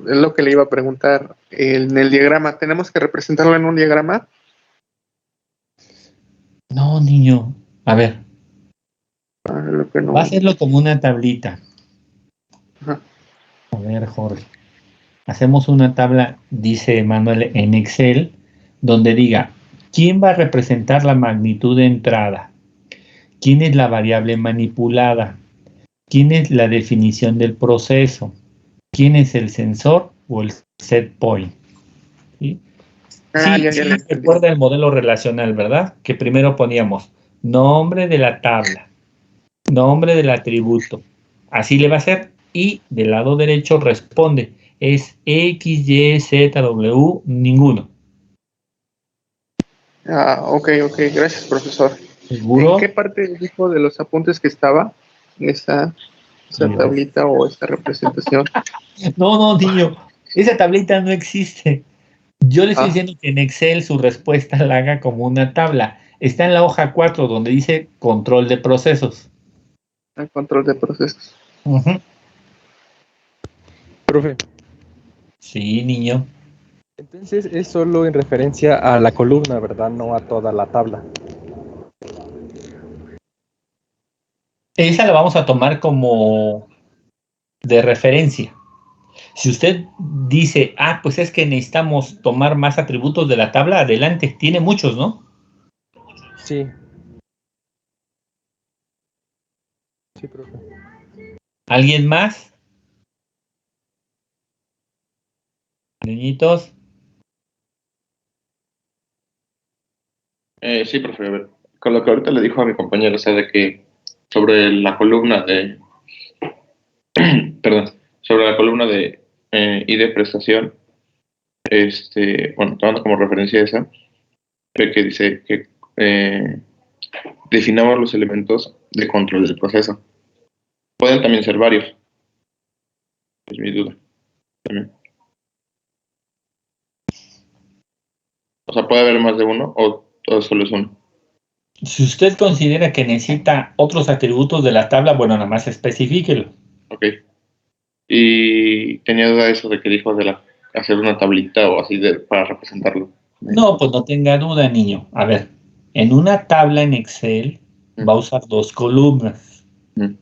lo que le iba a preguntar, en el diagrama, ¿tenemos que representarlo en un diagrama? No, niño. A ver, Ah, lo que va a no. hacerlo como una tablita. Ajá. A ver, Jorge. Hacemos una tabla, dice Manuel, en Excel, donde diga, ¿quién va a representar la magnitud de entrada? ¿Quién es la variable manipulada? ¿Quién es la definición del proceso? ¿Quién es el sensor o el set point? ¿Sí? Ah, Sí, ya le sí, entendí. recuerda el modelo relacional, ¿verdad? Que primero poníamos nombre de la tabla, nombre del atributo. Así le va a ser. Y del lado derecho responde. Es X, Y, Z, W, ninguno. Ah, ok, gracias, profesor. ¿En qué ¿Seguro? parte dijo de los apuntes que estaba esa tablita o esta representación? No, niño. Esa tablita no existe. Yo le estoy Ah, diciendo que en Excel su respuesta la haga como una tabla. Está en la hoja 4 donde dice control de procesos. el control de procesos. Ujú. Profe, Sí, niño. entonces es solo en referencia a la columna, ¿verdad? No a toda la tabla. Esa la vamos a tomar como de referencia. Si usted dice, pues es que necesitamos tomar más atributos de la tabla, adelante. Tiene muchos, ¿no? Sí. Sí, profe. ¿Alguien más? Niñitos. Sí, profe, a ver, con lo que ahorita le dijo a mi compañero, o sea, de que sobre la columna de, perdón, sobre la columna de y de prestación, bueno, tomando como referencia esa, ve que dice que definamos los elementos de control del proceso. Pueden también ser varios, es mi duda también. O sea, puede haber más de uno o solo es uno. Si usted considera que necesita otros atributos de la tabla, bueno, nada más especifíquelo. Ok. Y tenía duda de eso de que dijo de hacer una tablita o así para representarlo. No, pues no tenga duda, niño. A ver, en una tabla en Excel va a usar dos columnas. Mm.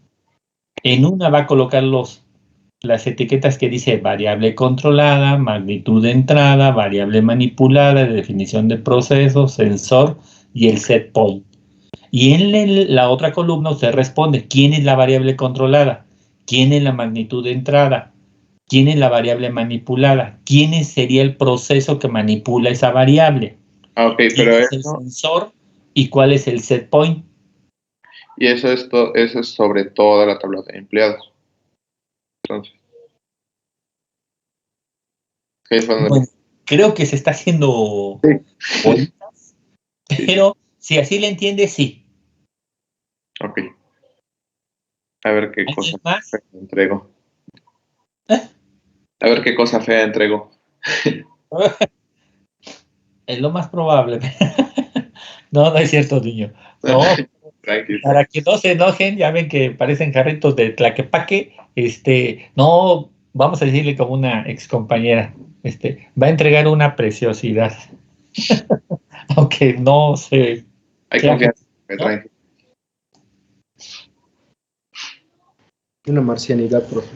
En una va a colocar las etiquetas que dice variable controlada, magnitud de entrada, variable manipulada, definición de proceso, sensor y el set point. Y en la otra columna usted responde, ¿quién es la variable controlada? ¿Quién es la magnitud de entrada? ¿Quién es la variable manipulada? ¿Quién sería el proceso que manipula esa variable? Ah, ok, ¿Quién pero es el eso, sensor y cuál es el set point? y eso es sobre toda la tabla de empleados. Entonces, ahí fue donde Bueno, creo que se está haciendo Sí, bolitas, sí, pero si así le entiende, sí. ok. A ver qué cosa ¿Alguien más? fea entrego. ¿Eh? A ver qué cosa fea entrego. Es lo más probable. No, no es cierto, niño. No, Tranquilo. para que no se enojen, ya ven que parecen carritos de Tlaquepaque, no, vamos a decirle como una excompañera, va a entregar una preciosidad, aunque no se Hay sea, confianza. ¿no? Tranquilo. Una marcianidad, profe.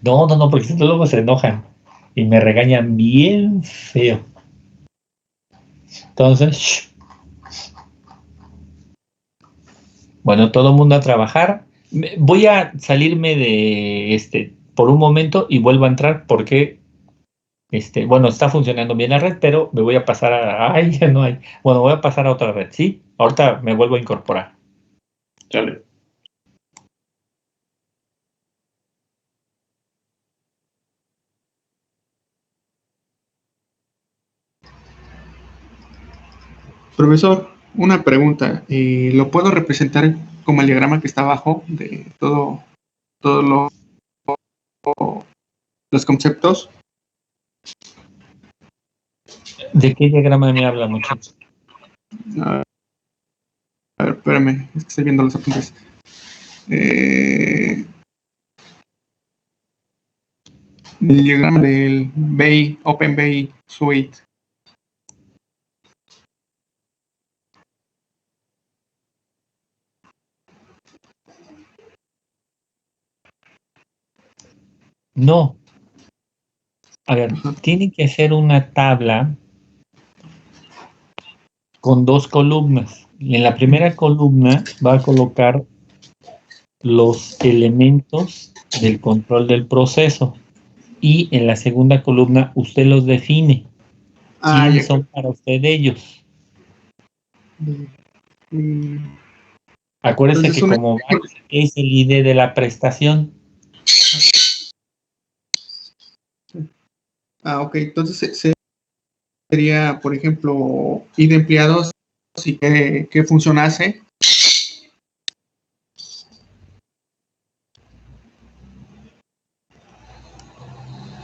No, porque luego se enojan y me regañan bien feo. Entonces, bueno, todo el mundo a trabajar. Voy a salirme de por un momento y vuelvo a entrar porque bueno, está funcionando bien la red, pero me voy a pasar ay, ya no hay. Bueno, voy a pasar a otra red, ¿sí? Ahorita me vuelvo a incorporar. Sale. Profesor, una pregunta. ¿Lo puedo representar como el diagrama que está abajo de todos los conceptos? ¿De qué diagrama me habla, muchacho? A ver, espérame, es que estoy viendo los apuntes. El diagrama del Bay, Open Bay Suite. No. A ver, tiene que ser una tabla con dos columnas. Y en la primera columna va a colocar los elementos del control del proceso. Y en la segunda columna usted los define. ¿Quiénes son para usted ellos? Acuérdese que como es el ID de la prestación. Ok, entonces sería, por ejemplo, ID de empleados y qué función hace.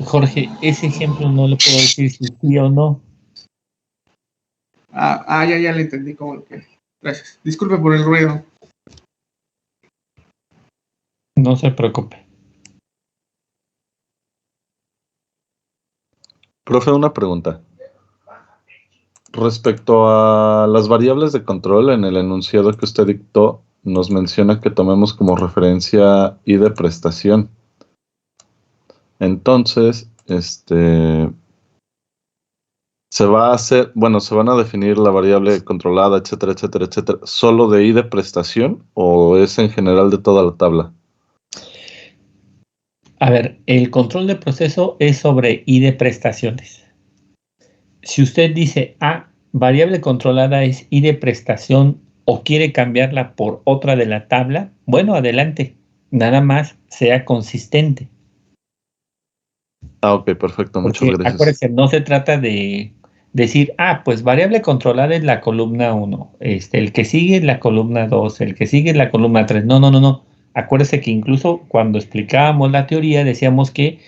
Jorge, ese ejemplo no le puedo decir si sí o no. Ya le entendí cómo lo que. Gracias. Disculpe por el ruido. No se preocupe. Profe, una pregunta. Respecto a las variables de control, en el enunciado que usted dictó, nos menciona que tomemos como referencia I de prestación. Entonces, se va a hacer, bueno, se van a definir la variable controlada, etcétera, etcétera, etcétera, ¿solo de I de prestación o es en general de toda la tabla? A ver, el control de proceso es sobre I de prestaciones. Si usted dice, variable controlada es I de prestación o quiere cambiarla por otra de la tabla, bueno, adelante. Nada más sea consistente. Ok, perfecto, muchas Porque gracias. acuérdense, no se trata de decir, pues variable controlada es la columna 1, el que sigue es la columna 2, el que sigue es la columna 3. No. Acuérdese que incluso cuando explicábamos la teoría decíamos que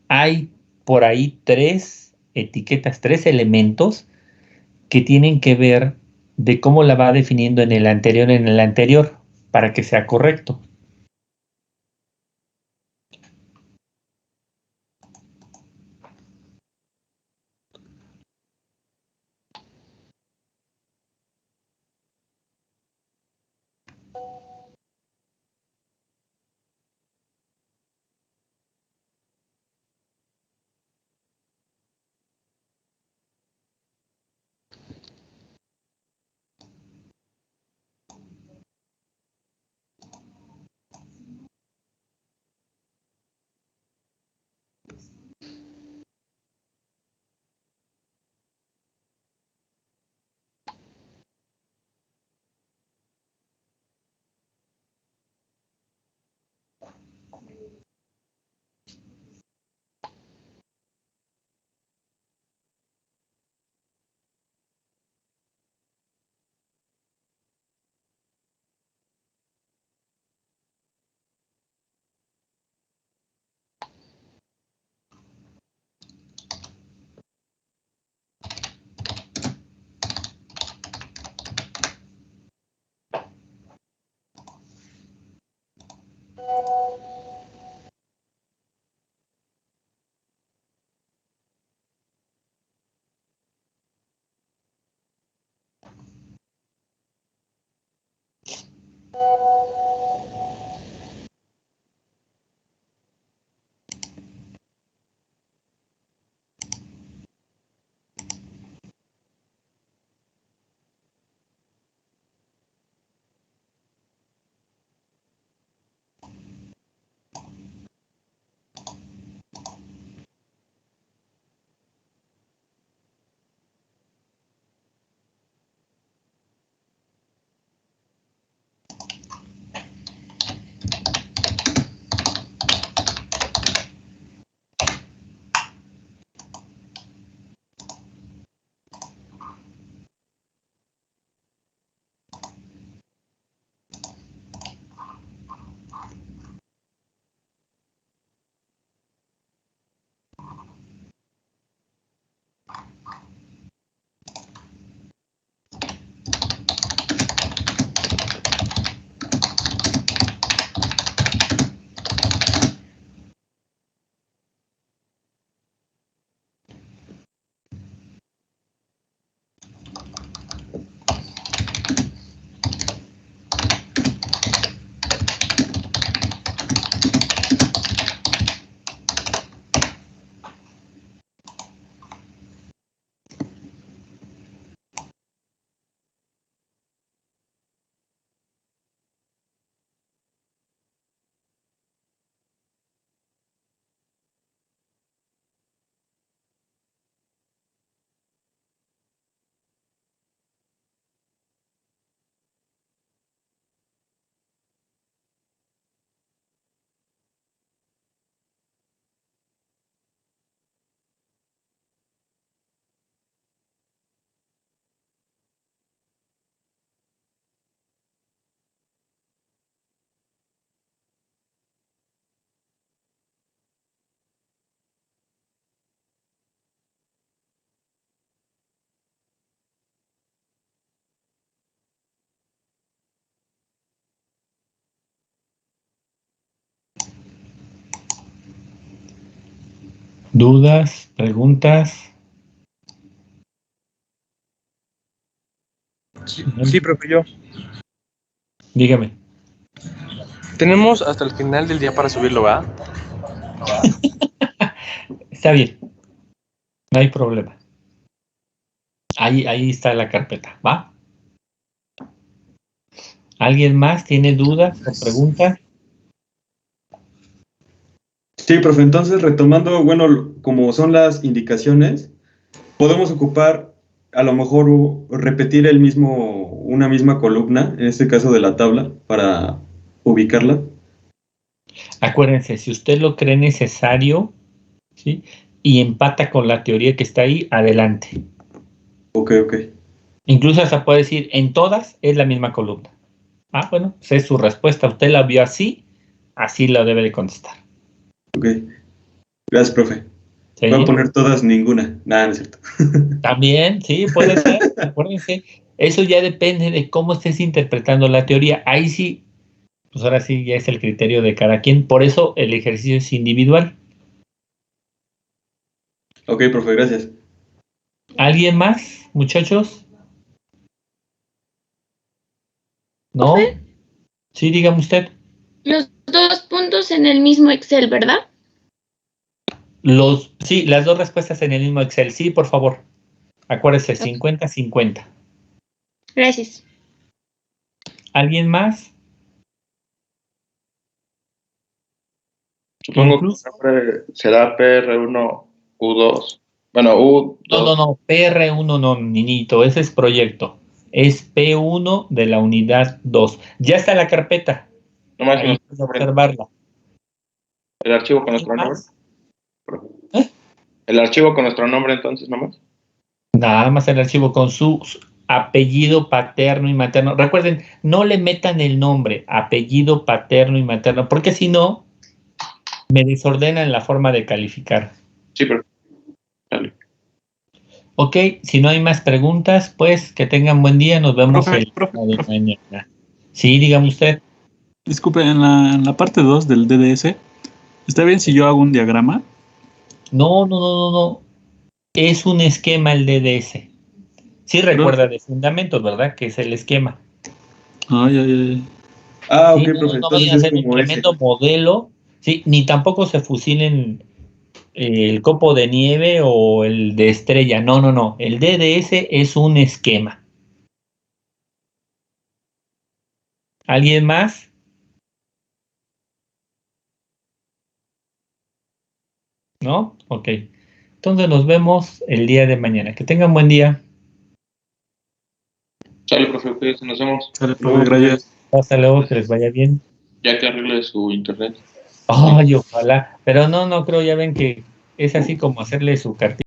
hay por ahí tres etiquetas, tres elementos que tienen que ver de cómo la va definiendo en el anterior, para que sea correcto. ¿Dudas? ¿Preguntas? Sí, profe, yo. Dígame. Tenemos hasta el final del día para subirlo, ¿va? Está bien. No hay problema. Ahí está la carpeta, ¿va? ¿Alguien más tiene dudas o preguntas? Sí, profe, entonces retomando, bueno, como son las indicaciones, podemos ocupar a lo mejor repetir una misma columna, en este caso de la tabla, para ubicarla. Acuérdense, si usted lo cree necesario, ¿sí? Y empata con la teoría que está ahí, adelante. Ok. Incluso hasta puede decir, en todas es la misma columna. Ah, bueno, esa es su respuesta. Usted la vio así, así la debe de contestar. Ok. Gracias, profe. ¿Sí? Voy a poner todas, ninguna. Nada, no es cierto. También, sí, puede ser. Acuérdense, eso ya depende de cómo estés interpretando la teoría. Ahí sí, pues ahora sí ya es el criterio de cada quien. Por eso el ejercicio es individual. Ok, profe, gracias. ¿Alguien más, muchachos? ¿No? ¿Profe? Sí, dígame usted. Los 2 puntos en el mismo Excel, ¿verdad? Sí, las dos respuestas en el mismo Excel. Sí, por favor. Acuérdese, 50-50. Gracias. ¿Alguien más? Supongo que siempre será PR1U2. Bueno, U2. No, PR1 no, niñito, ese es proyecto. Es P1 de la unidad 2. Ya está la carpeta. Nomás Ahí puede observarla. El archivo con nuestro nombre. ¿Eh? El archivo con nuestro nombre, entonces, nomás. Nada más el archivo con su apellido paterno y materno. Recuerden, no le metan el nombre, apellido paterno y materno, porque si no, me desordenan la forma de calificar. Sí, pero dale. Ok, si no hay más preguntas, pues que tengan buen día. Nos vemos el día de mañana. Sí, dígame usted. Disculpe, en la parte 2 del DDS, ¿está bien si yo hago un diagrama? No. Es un esquema el DDS. Sí recuerda de fundamentos, ¿verdad? Que es el esquema. Ay. Ah, Sí, ok, profe. no vayan a Entonces es hacer un como ese. tremendo modelo, sí, ni tampoco se fusilen el copo de nieve o el de estrella. No. El DDS es un esquema. ¿Alguien más? ¿No? Ok. Entonces nos vemos el día de mañana. Que tengan buen día. Sale, profe, cuídense, nos vemos. Sale, profe, gracias. Hasta luego, que les vaya bien. Ya que arregle su internet. Ay, ojalá. Pero no creo, ya ven que es así como hacerle su cartita.